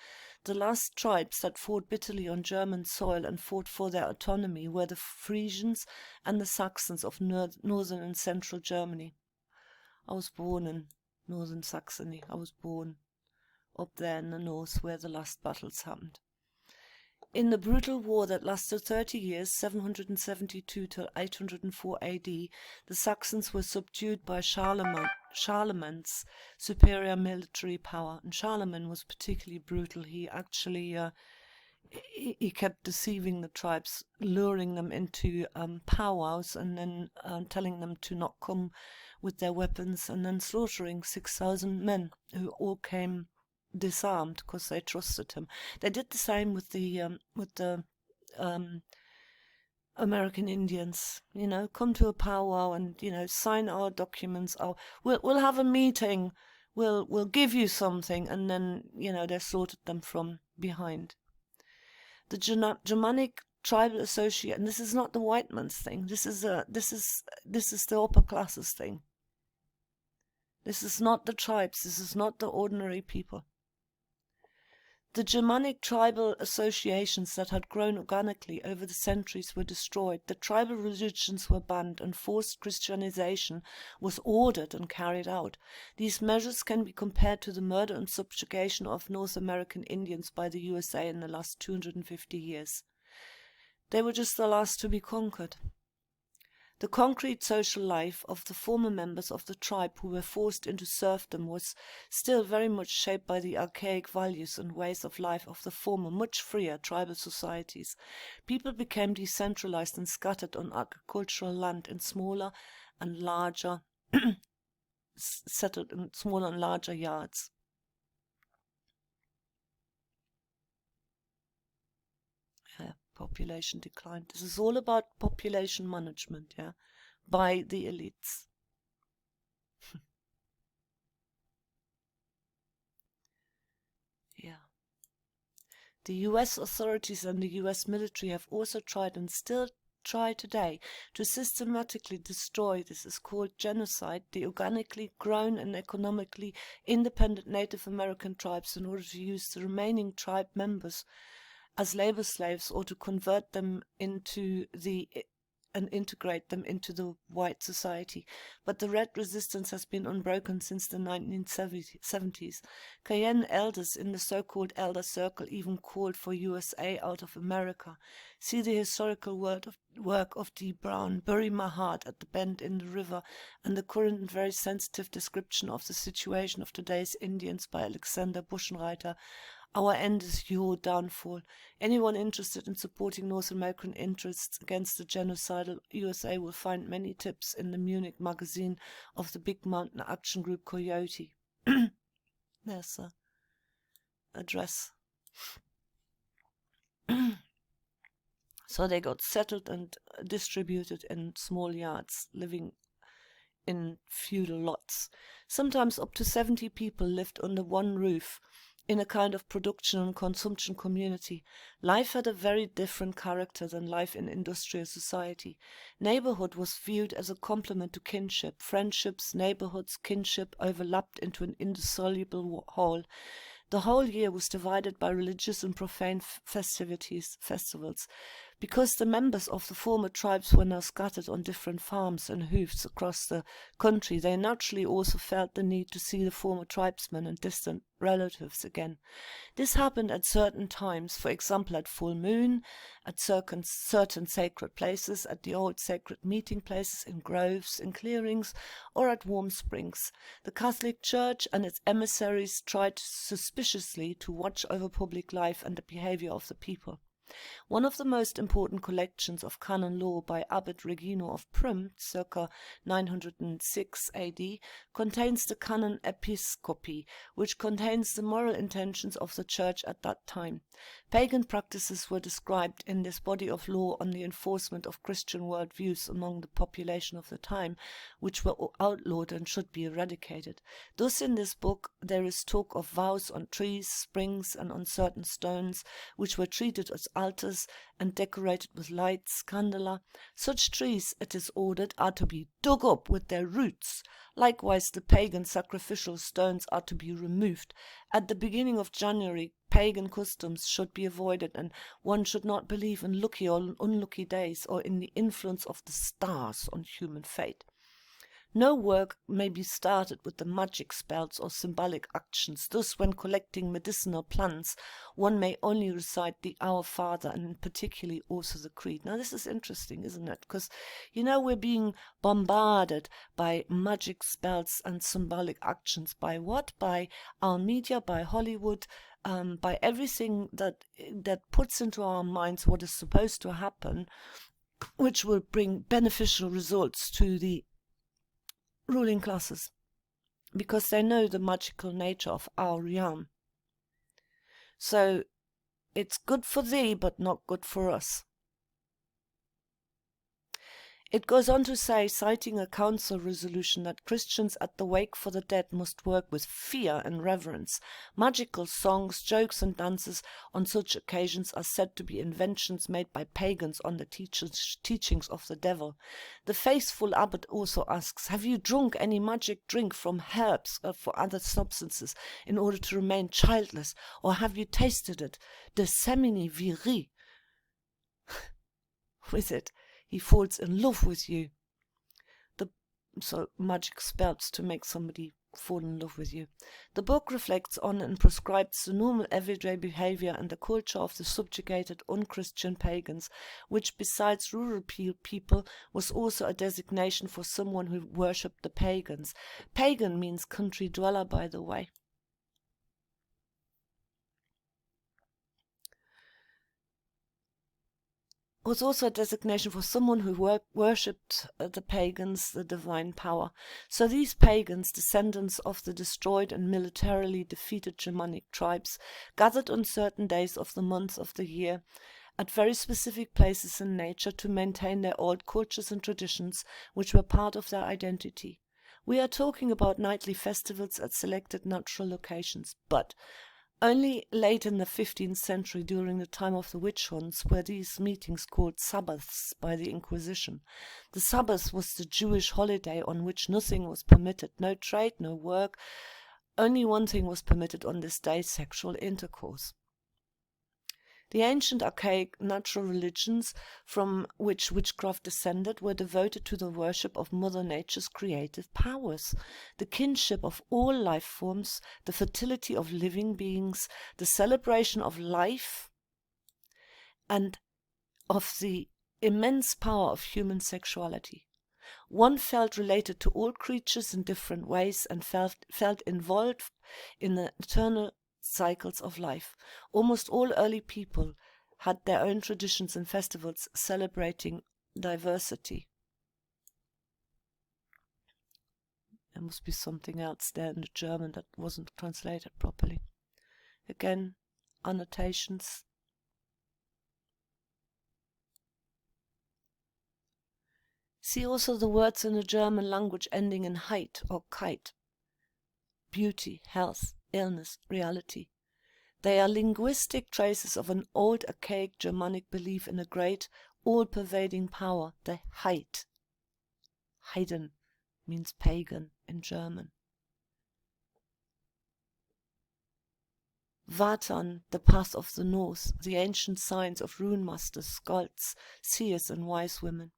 The last tribes that fought bitterly on German soil and fought for their autonomy were the Frisians and the Saxons of northern and central Germany. I was born in northern Saxony. I was born up there in the north where the last battles happened. In the brutal war that lasted 30 years, 772 to 804 AD, the Saxons were subdued by Charlemagne's superior military power. And Charlemagne was particularly brutal. He actually he kept deceiving the tribes, luring them into powwows and then telling them to not come with their weapons, and then slaughtering 6,000 men who all came disarmed because they trusted him. They did the same with the American Indians. You know, come to a powwow and sign our documents. We'll have a meeting. We'll give you something, and then they slaughtered them from behind. The Germanic tribal association. And this is not the white man's thing. This is the upper classes thing. This is not the tribes. This is not the ordinary people. The Germanic tribal associations that had grown organically over the centuries were destroyed. The tribal religions were banned, and forced Christianization was ordered and carried out. These measures can be compared to the murder and subjugation of North American Indians by the USA in the last 250 years. They were just the last to be conquered. The concrete social life of the former members of the tribe who were forced into serfdom was still very much shaped by the archaic values and ways of life of the former, much freer tribal societies. People became decentralized and scattered on agricultural land in smaller and larger settled in smaller and larger yards. Population declined. This is all about population management, by the elites. The US authorities and the US military have also tried and still try today to systematically destroy, this is called genocide, the organically grown and economically independent Native American tribes in order to use the remaining tribe members as labor slaves or to convert them into and integrate them into the white society. But the red resistance has been unbroken since the 1970s. Cayenne elders in the so-called Elder Circle even called for USA out of America. See the historical work of D. Brown, Bury My Heart at the Bend in the River, and the current and very sensitive description of the situation of today's Indians by Alexander Buchenreiter. Our end is your downfall. Anyone interested in supporting North American interests against the genocidal USA will find many tips in the Munich magazine of the Big Mountain Action Group Coyote. There's the address. So they got settled and distributed in small yards, living in feudal lots. Sometimes up to 70 people lived under one roof in a kind of production and consumption community. Life had a very different character than life in industrial society. Neighborhood was viewed as a complement to kinship. Friendships, neighborhoods, kinship overlapped into an indissoluble whole. The whole year was divided by religious and profane festivals. Because the members of the former tribes were now scattered on different farms and hoofs across the country, they naturally also felt the need to see the former tribesmen and distant relatives again. This happened at certain times, for example at full moon, at certain sacred places, at the old sacred meeting places, in groves, in clearings, or at warm springs. The Catholic Church and its emissaries tried suspiciously to watch over public life and the behavior of the people. One of the most important collections of canon law by Abbot Regino of Prim, circa 906 AD, contains the Canon Episcopi, which contains the moral intentions of the Church at that time. Pagan practices were described in this body of law on the enforcement of Christian worldviews among the population of the time, which were outlawed and should be eradicated. Thus in this book there is talk of vows on trees, springs, and on certain stones, which were treated as altars and decorated with lights, candela. Such trees, it is ordered, are to be dug up with their roots. Likewise, the pagan sacrificial stones are to be removed. At the beginning of January, pagan customs should be avoided, and one should not believe in lucky or unlucky days or in the influence of the stars on human fate. No work may be started with the magic spells or symbolic actions. Thus, when collecting medicinal plants, one may only recite the Our Father and particularly also the Creed. Now, this is interesting, isn't it? Because, we're being bombarded by magic spells and symbolic actions. By what? By our media, by Hollywood, by everything that puts into our minds what is supposed to happen, which will bring beneficial results to the ruling classes, because they know the magical nature of our realm. So it's good for thee, but not good for us. It goes on to say, citing a council resolution, that Christians at the wake for the dead must work with fear and reverence. Magical songs, jokes, and dances on such occasions are said to be inventions made by pagans on the teachings of the devil. The faithful abbot also asks, have you drunk any magic drink from herbs or for other substances in order to remain childless, or have you tasted it, de semini viri? With it, he falls in love with you. So magic spells to make somebody fall in love with you. The book reflects on and prescribes the normal everyday behavior and the culture of the subjugated unchristian pagans, which besides rural people was also a designation for someone who worshipped the pagans. Pagan means country dweller, by the way. Was also a designation for someone who worshipped the pagans, the divine power. So these pagans, descendants of the destroyed and militarily defeated Germanic tribes, gathered on certain days of the month of the year at very specific places in nature to maintain their old cultures and traditions, which were part of their identity. We are talking about nightly festivals at selected natural locations, but only late in the 15th century, during the time of the witch hunts, were these meetings called Sabbaths by the Inquisition. The Sabbath was the Jewish holiday on which nothing was permitted, no trade, no work. Only one thing was permitted on this day: sexual intercourse. The ancient archaic natural religions from which witchcraft descended were devoted to the worship of Mother Nature's creative powers, the kinship of all life forms, the fertility of living beings, the celebration of life, and of the immense power of human sexuality. One felt related to all creatures in different ways and felt involved in the eternal cycles of life. Almost all early people had their own traditions and festivals celebrating diversity. There must be something else there in the German that wasn't translated properly. Again, annotations. See also the words in the German language ending in heit or kite. Beauty, health, illness, reality. They are linguistic traces of an old archaic Germanic belief in a great, all-pervading power, the Heid. Heiden means pagan in German. Vatan, the path of the north, the ancient signs of rune masters, skulls, seers and wise women.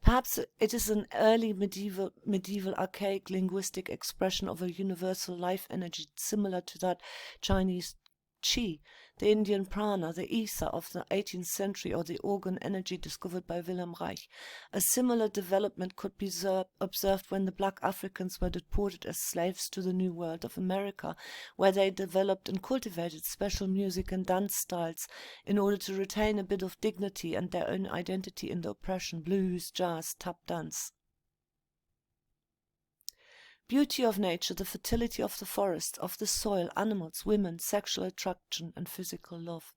Perhaps it is an early medieval archaic linguistic expression of a universal life energy similar to that Chinese Qi, the Indian prana, the ether of the 18th century, or the organ energy discovered by Wilhelm Reich. A similar development could be observed when the black Africans were deported as slaves to the New World of America, where they developed and cultivated special music and dance styles in order to retain a bit of dignity and their own identity in the oppression: blues, jazz, tap dance. Beauty of nature, the fertility of the forest, of the soil, animals, women, sexual attraction, and physical love.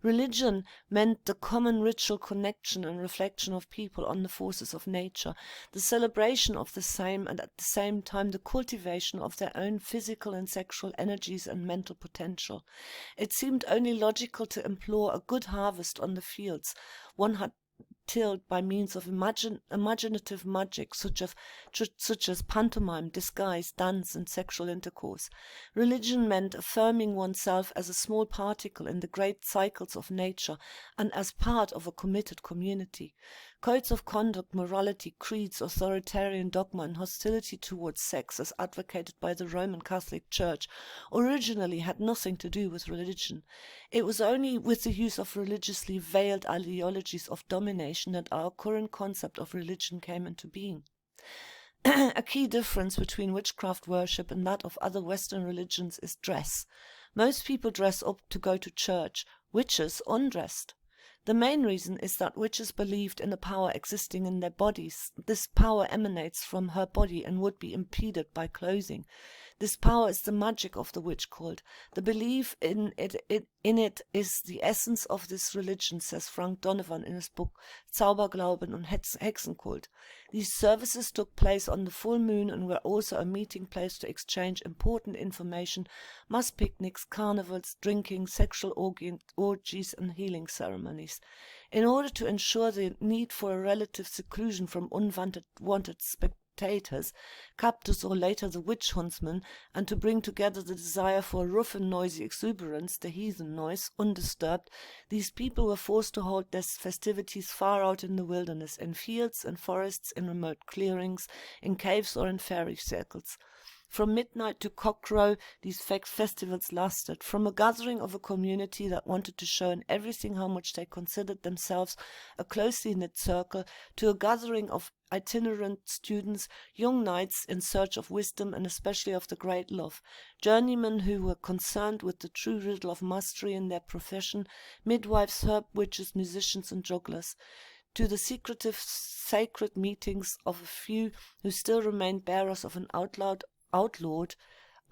Religion meant the common ritual connection and reflection of people on the forces of nature, the celebration of the same, and at the same time the cultivation of their own physical and sexual energies and mental potential. It seemed only logical to implore a good harvest on the fields one had tilled by means of imaginative magic such as pantomime, disguise, dance, and sexual intercourse. Religion meant affirming oneself as a small particle in the great cycles of nature and as part of a committed community. Codes of conduct, morality, creeds, authoritarian dogma, and hostility towards sex, as advocated by the Roman Catholic Church, originally had nothing to do with religion. It was only with the use of religiously veiled ideologies of domination that our current concept of religion came into being. A key difference between witchcraft worship and that of other Western religions is dress. Most people dress up to go to church, witches undressed. The main reason is that witches believed in a power existing in their bodies. This power emanates from her body and would be impeded by clothing. This power is the magic of the witch cult. The belief in it is the essence of this religion, says Frank Donovan in his book Zauberglauben und Hexenkult. These services took place on the full moon and were also a meeting place to exchange important information, mass picnics, carnivals, drinking, sexual orgies, and healing ceremonies. In order to ensure the need for a relative seclusion from unwanted spectators, captors, or later the witch huntsman, and to bring together the desire for rough and noisy exuberance, the heathen noise, undisturbed, these people were forced to hold their festivities far out in the wilderness, in fields and forests, in remote clearings, in caves, or in fairy circles. From midnight to cockcrow, these festivals lasted. From a gathering of a community that wanted to show in everything how much they considered themselves a closely knit circle, to a gathering of itinerant students, young knights in search of wisdom and especially of the great love, journeymen who were concerned with the true riddle of mastery in their profession, midwives, herb witches, musicians, and jugglers, to the secretive, sacred meetings of a few who still remained bearers of an outlawed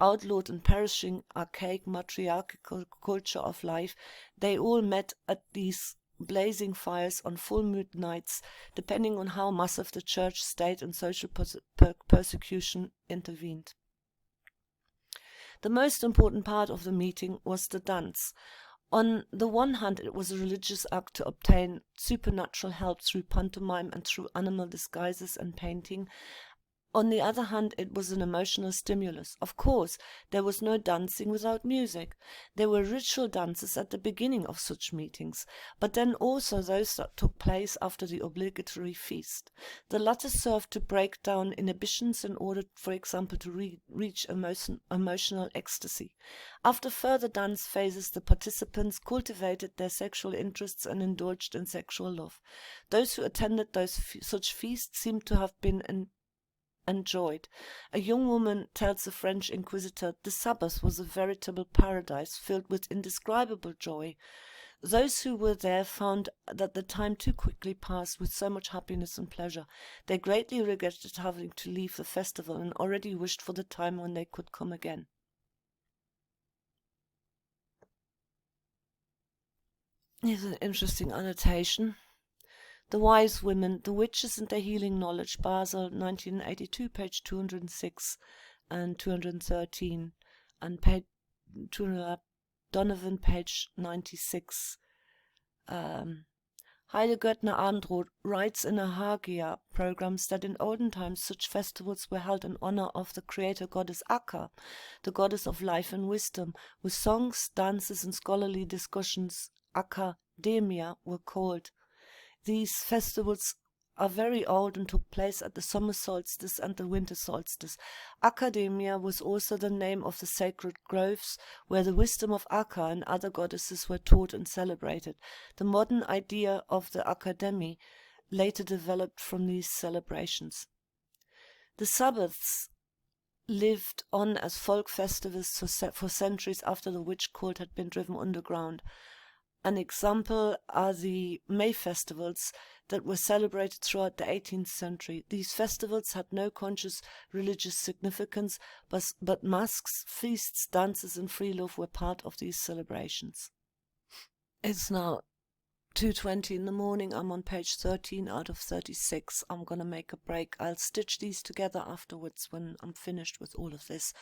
and perishing archaic matriarchal culture of life. They all met at these blazing fires on full moon nights, depending on how massive the church, state, and social persecution intervened. The most important part of the meeting was the dance. On the one hand, it was a religious act to obtain supernatural help through pantomime and through animal disguises and painting. On the other hand, it was an emotional stimulus. Of course, there was no dancing without music. There were ritual dances at the beginning of such meetings, but then also those that took place after the obligatory feast. The latter served to break down inhibitions in order, for example, to reach emotional ecstasy. After further dance phases, the participants cultivated their sexual interests and indulged in sexual love. Those who attended such feasts seem to have been enjoyed. A young woman tells the French inquisitor the Sabbath was a veritable paradise filled with indescribable joy. Those who were there found that the time too quickly passed with so much happiness and pleasure. They greatly regretted having to leave the festival and already wished for the time when they could come again. Here's an interesting annotation. The Wise Women, The Witches and Their Healing Knowledge, Basel, 1982, page 206 and 213, and page Donovan, page 96. Heide Göttner Androth writes in her Hagia programs that in olden times such festivals were held in honor of the creator goddess Akka, the goddess of life and wisdom, with songs, dances, and scholarly discussions. Academia were called. These festivals are very old and took place at the summer solstice and the winter solstice. Academia was also the name of the sacred groves where the wisdom of Akka and other goddesses were taught and celebrated. The modern idea of the academy later developed from these celebrations. The Sabbaths lived on as folk festivals for centuries after the witch cult had been driven underground. An example are the May festivals that were celebrated throughout the 18th century. These festivals had no conscious religious significance, but masks, feasts, dances, and free love were part of these celebrations. It's now 2:20 in the morning. I'm on page 13 out of 36. I'm going to make a break. I'll stitch these together afterwards when I'm finished with all of this.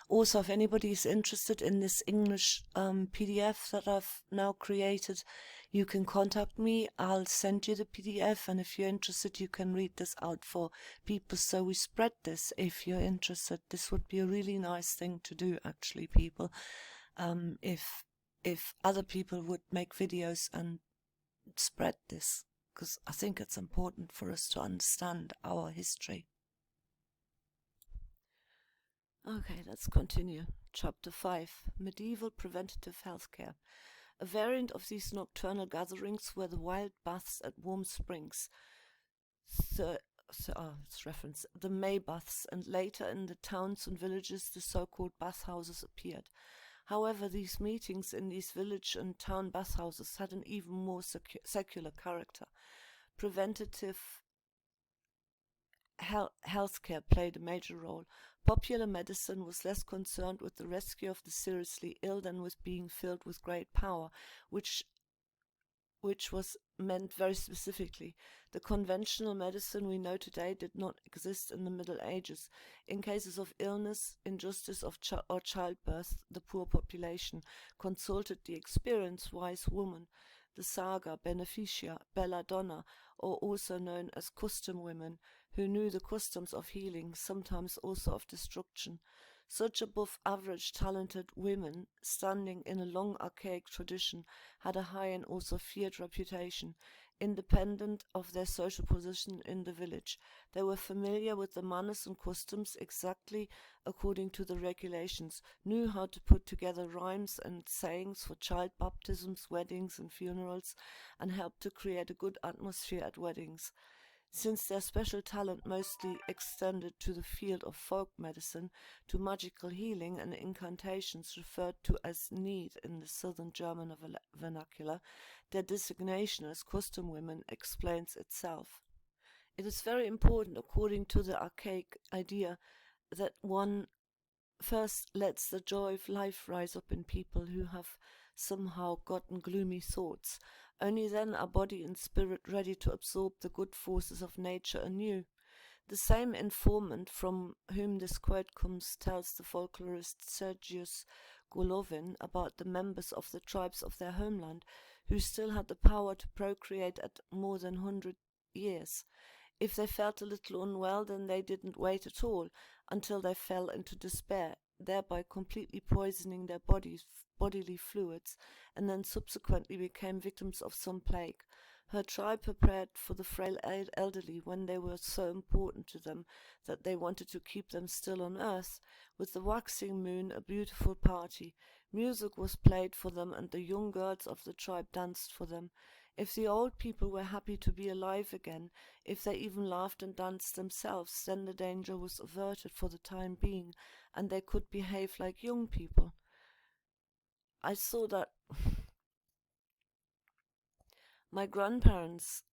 Also, if anybody is interested in this English PDF that I've now created, you can contact me. I'll send you the PDF, and if you're interested, you can read this out for people. So we spread this if you're interested. This would be a really nice thing to do, actually, people. If other people would make videos and spread this, because I think it's important for us to understand our history. Okay, let's continue. Chapter 5. Medieval Preventative Healthcare. A variant of these nocturnal gatherings were the wild baths at warm springs. It's reference the May baths, and later in the towns and villages the so-called bathhouses appeared. However, these meetings in these village and town bathhouses had an even more secular character. Preventative healthcare played a major role. Popular medicine was less concerned with the rescue of the seriously ill than with being filled with great power, which was meant very specifically. The conventional medicine we know today did not exist in the Middle Ages. In cases of illness, injustice or childbirth, the poor population consulted the experience-wise woman, the saga, beneficia, belladonna, or also known as custom women, who knew the customs of healing, sometimes also of destruction. Such above-average talented women, standing in a long archaic tradition, had a high and also feared reputation. independent of their social position in the village. They were familiar with the manners and customs exactly according to the regulations, knew how to put together rhymes and sayings for child baptisms, weddings, and funerals, and helped to create a good atmosphere at weddings. Since their special talent mostly extended to the field of folk medicine, to magical healing and incantations referred to as need in the southern German vernacular, their designation as custom women explains itself. It is very important, according to the archaic idea, that one first lets the joy of life rise up in people who have somehow gotten gloomy thoughts. Only then are body and spirit ready to absorb the good forces of nature anew. The same informant from whom this quote comes tells the folklorist Sergius Golovin about the members of the tribes of their homeland who still had the power to procreate at more than 100 years. If they felt a little unwell, then they didn't wait at all until they fell into despair, thereby completely poisoning their bodily fluids, and then subsequently became victims of some plague. Her tribe prepared for the frail elderly when they were so important to them that they wanted to keep them still on earth. With the waxing moon, a beautiful party. Music was played for them, and the young girls of the tribe danced for them. If the old people were happy to be alive again, if they even laughed and danced themselves, then the danger was averted for the time being, and they could behave like young people. I saw that my grandparents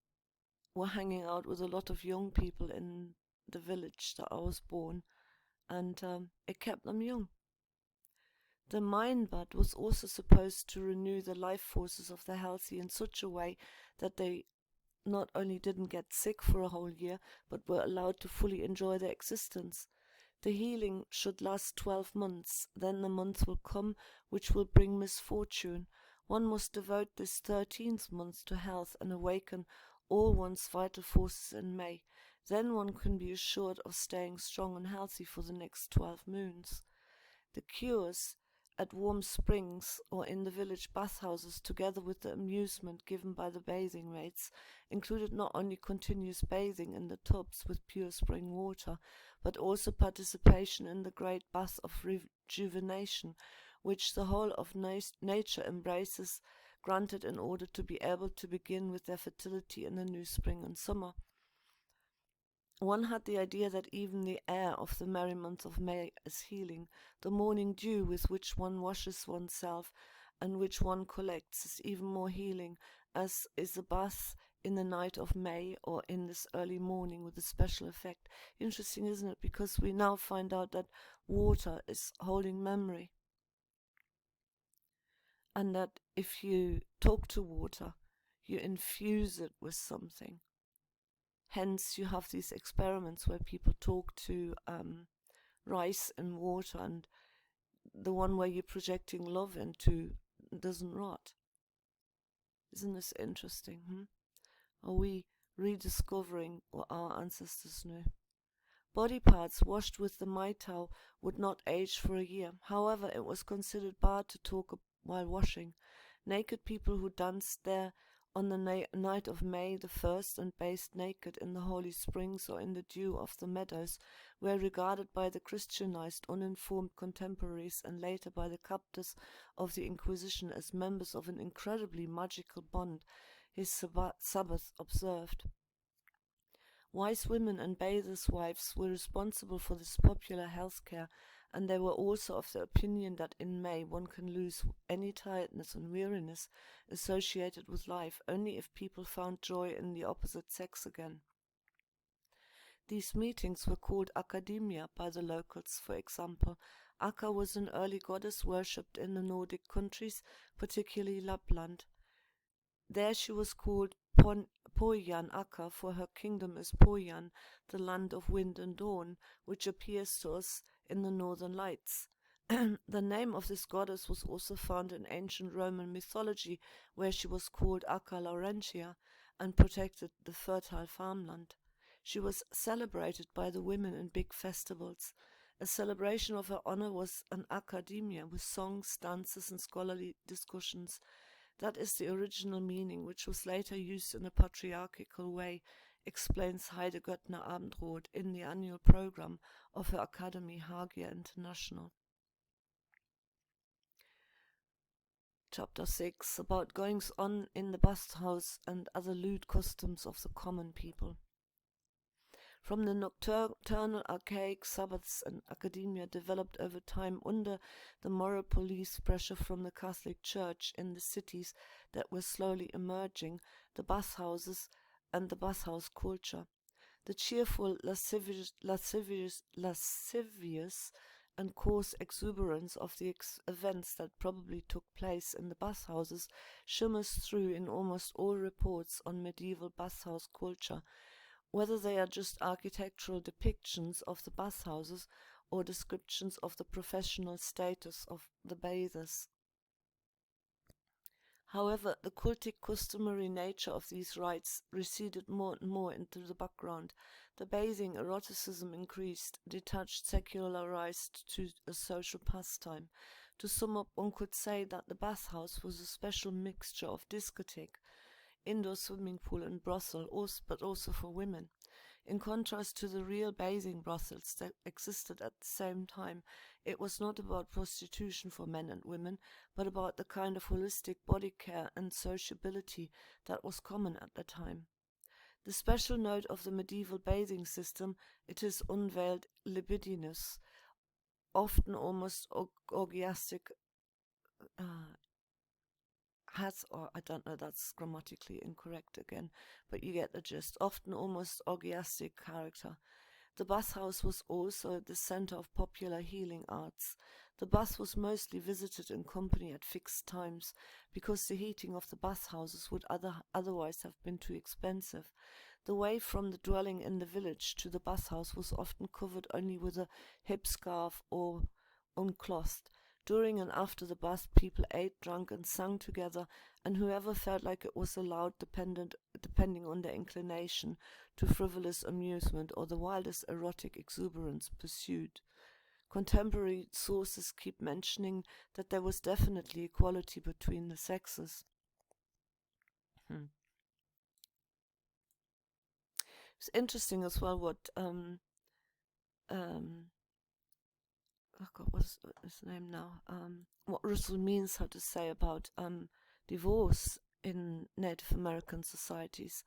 were hanging out with a lot of young people in the village that I was born, and it kept them young. The mind bud was also supposed to renew the life forces of the healthy in such a way that they not only didn't get sick for a whole year, but were allowed to fully enjoy their existence. The healing should last 12 months, then the month will come which will bring misfortune. One must devote this 13th month to health and awaken all one's vital forces in May. Then one can be assured of staying strong and healthy for the next 12 moons. The cures at warm springs or in the village bathhouses, together with the amusement given by the bathing maids, included not only continuous bathing in the tubs with pure spring water, but also participation in the great bath of rejuvenation, which the whole of nature embraces, granted in order to be able to begin with their fertility in the new spring and summer. One had the idea that even the air of the merry month of May is healing. The morning dew with which one washes oneself and which one collects is even more healing, as is a bath in the night of May or in this early morning with a special effect. Interesting, isn't it? Because we now find out that water is holding memory, and that if you talk to water, you infuse it with something. Hence, you have these experiments where people talk to rice and water, and the one where you're projecting love into doesn't rot. Isn't this interesting? Are we rediscovering what our ancestors knew? Body parts washed with the maitau would not age for a year. However, it was considered bad to talk while washing. Naked people who danced there on the night of May the 1st and bathed naked in the holy springs or in the dew of the meadows were regarded by the Christianized, uninformed contemporaries and later by the captors of the Inquisition as members of an incredibly magical bond, his Sabbath observed. Wise women and bathers' wives were responsible for this popular health care, and they were also of the opinion that in May one can lose any tiredness and weariness associated with life only if people found joy in the opposite sex again. These meetings were called academia by the locals, for example. Akka was an early goddess worshipped in the Nordic countries, particularly Lapland. There she was called Pohjan Akka, for her kingdom is Pohjan, the land of wind and dawn, which appears to us in the northern lights. The name of this goddess was also found in ancient Roman mythology, where she was called Akka Laurentia and protected the fertile farmland. She was celebrated by the women in big festivals. A celebration of her honor was an academia with songs, dances, and scholarly discussions. That is the original meaning, which was later used in a patriarchal way, explains Heide Göttner-Abendroth in the annual program of her Academy Hagia International. Chapter 6, about goings on in the bathhouse and other lewd customs of the common people. From the nocturnal archaic Sabbaths and academia developed over time under the moral police pressure from the Catholic Church in the cities that were slowly emerging, the bathhouses and the bathhouse culture. The cheerful, lascivious and coarse exuberance of the events that probably took place in the bathhouses shimmers through in almost all reports on medieval bathhouse culture, whether they are just architectural depictions of the bathhouses or descriptions of the professional status of the bathers. However, the cultic customary nature of these rites receded more and more into the background. The bathing eroticism increased, detached, secularized to a social pastime. To sum up, one could say that the bathhouse was a special mixture of discotheque, indoor swimming pool and brothel, but also for women. In contrast to the real bathing brothels that existed at the same time, it was not about prostitution for men and women, but about the kind of holistic body care and sociability that was common at the time. The special note of the medieval bathing system, it is unveiled libidinous, often almost orgiastic, I don't know, that's grammatically incorrect again, but you get the gist, often almost orgiastic character. The bathhouse was also the center of popular healing arts. The bath was mostly visited in company at fixed times, because the heating of the bathhouses would otherwise have been too expensive. The way from the dwelling in the village to the bathhouse was often covered only with a hip scarf or unclothed. During and after the bath, people ate, drank, and sang together, and whoever felt like it was allowed, depending on their inclination, to frivolous amusement or the wildest erotic exuberance pursued. Contemporary sources keep mentioning that there was definitely equality between the sexes. It's interesting as well what what's his name now? What Russell Means had to say about divorce in Native American societies,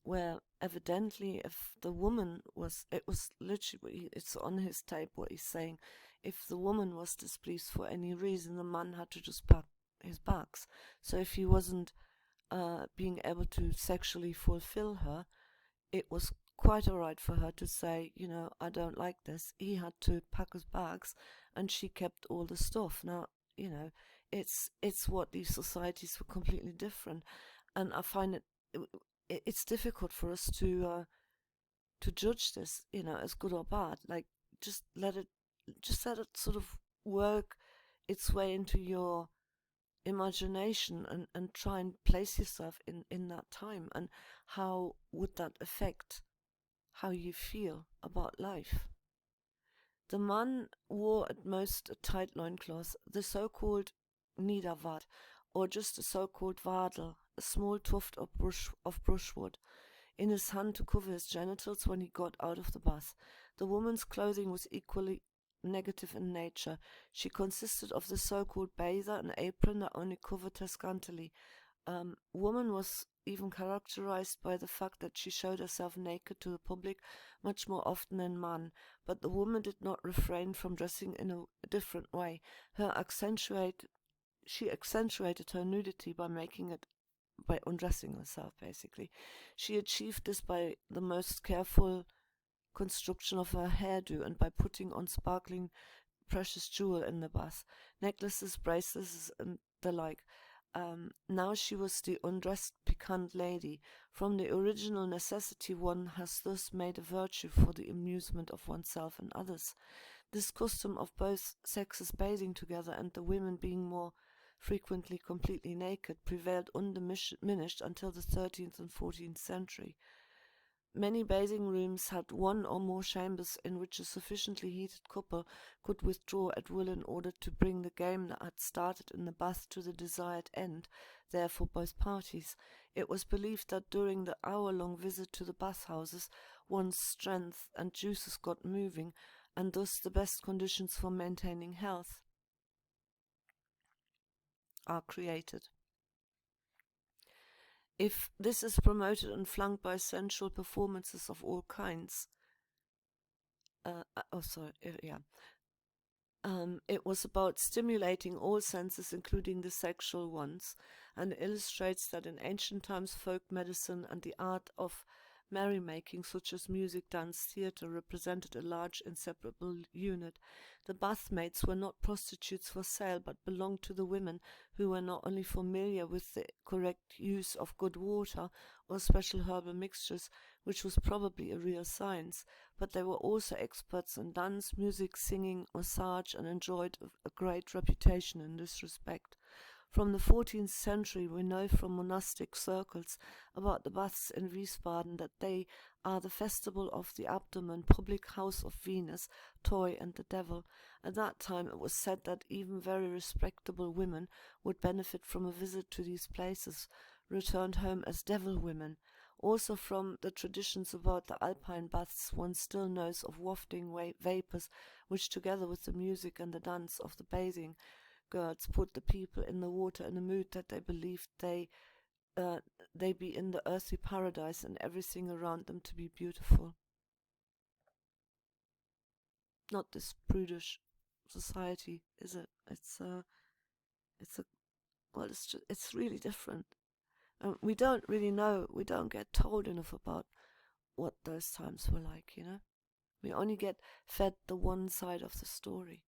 where evidently if the woman was, it was literally, it's on his tape what he's saying, if the woman was displeased for any reason, the man had to just pack his bags. So if he wasn't being able to sexually fulfill her, it was quite all right for her to say, I don't like this. He had to pack his bags, and she kept all the stuff. Now, it's what these societies were completely different, and I find it's difficult for us to judge this, as good or bad. Like, just let it sort of work its way into your imagination, and try and place yourself in that time, and how would that affect how you feel about life. The man wore at most a tight loincloth, the so-called niederwad, or just a so-called wadel, a small tuft of brushwood, in his hand to cover his genitals when he got out of the bath. The woman's clothing was equally negative in nature. She consisted of the so-called bather, an apron that only covered her scantily. Woman was even characterized by the fact that she showed herself naked to the public much more often than man, but the woman did not refrain from dressing in a different way. She accentuated her nudity by undressing herself, basically. She achieved this by the most careful construction of her hairdo and by putting on sparkling precious jewel in the bath, necklaces, bracelets, and the like. Now she was the undressed piquant lady. From the original necessity, one has thus made a virtue for the amusement of oneself and others. This custom of both sexes bathing together and the women being more frequently completely naked prevailed undiminished until the 13th and 14th century. Many bathing rooms had one or more chambers in which a sufficiently heated couple could withdraw at will in order to bring the game that had started in the bath to the desired end, there for both parties. It was believed that during the hour-long visit to the bathhouses, one's strength and juices got moving, and thus the best conditions for maintaining health are created. If this is promoted and flanked by sensual performances of all kinds, it was about stimulating all senses, including the sexual ones, and illustrates that in ancient times folk medicine and the art of merrymaking, such as music, dance, theatre, represented a large inseparable unit. The bathmaids were not prostitutes for sale, but belonged to the women, who were not only familiar with the correct use of good water or special herbal mixtures, which was probably a real science, but they were also experts in dance, music, singing, massage, and enjoyed a great reputation in this respect. From the 14th century, we know from monastic circles about the baths in Wiesbaden that they are the festival of the abdomen, public house of Venus, Toy, and the devil. At that time, it was said that even very respectable women would benefit from a visit to these places, returned home as devil women. Also from the traditions about the alpine baths, one still knows of wafting vapors, which together with the music and the dance of the bathing girls put the people in the water in a mood that they believed they be in the earthly paradise and everything around them to be beautiful. Not this prudish society, is it? It's really different. We don't really know. We don't get told enough about what those times were like. We only get fed the one side of the story.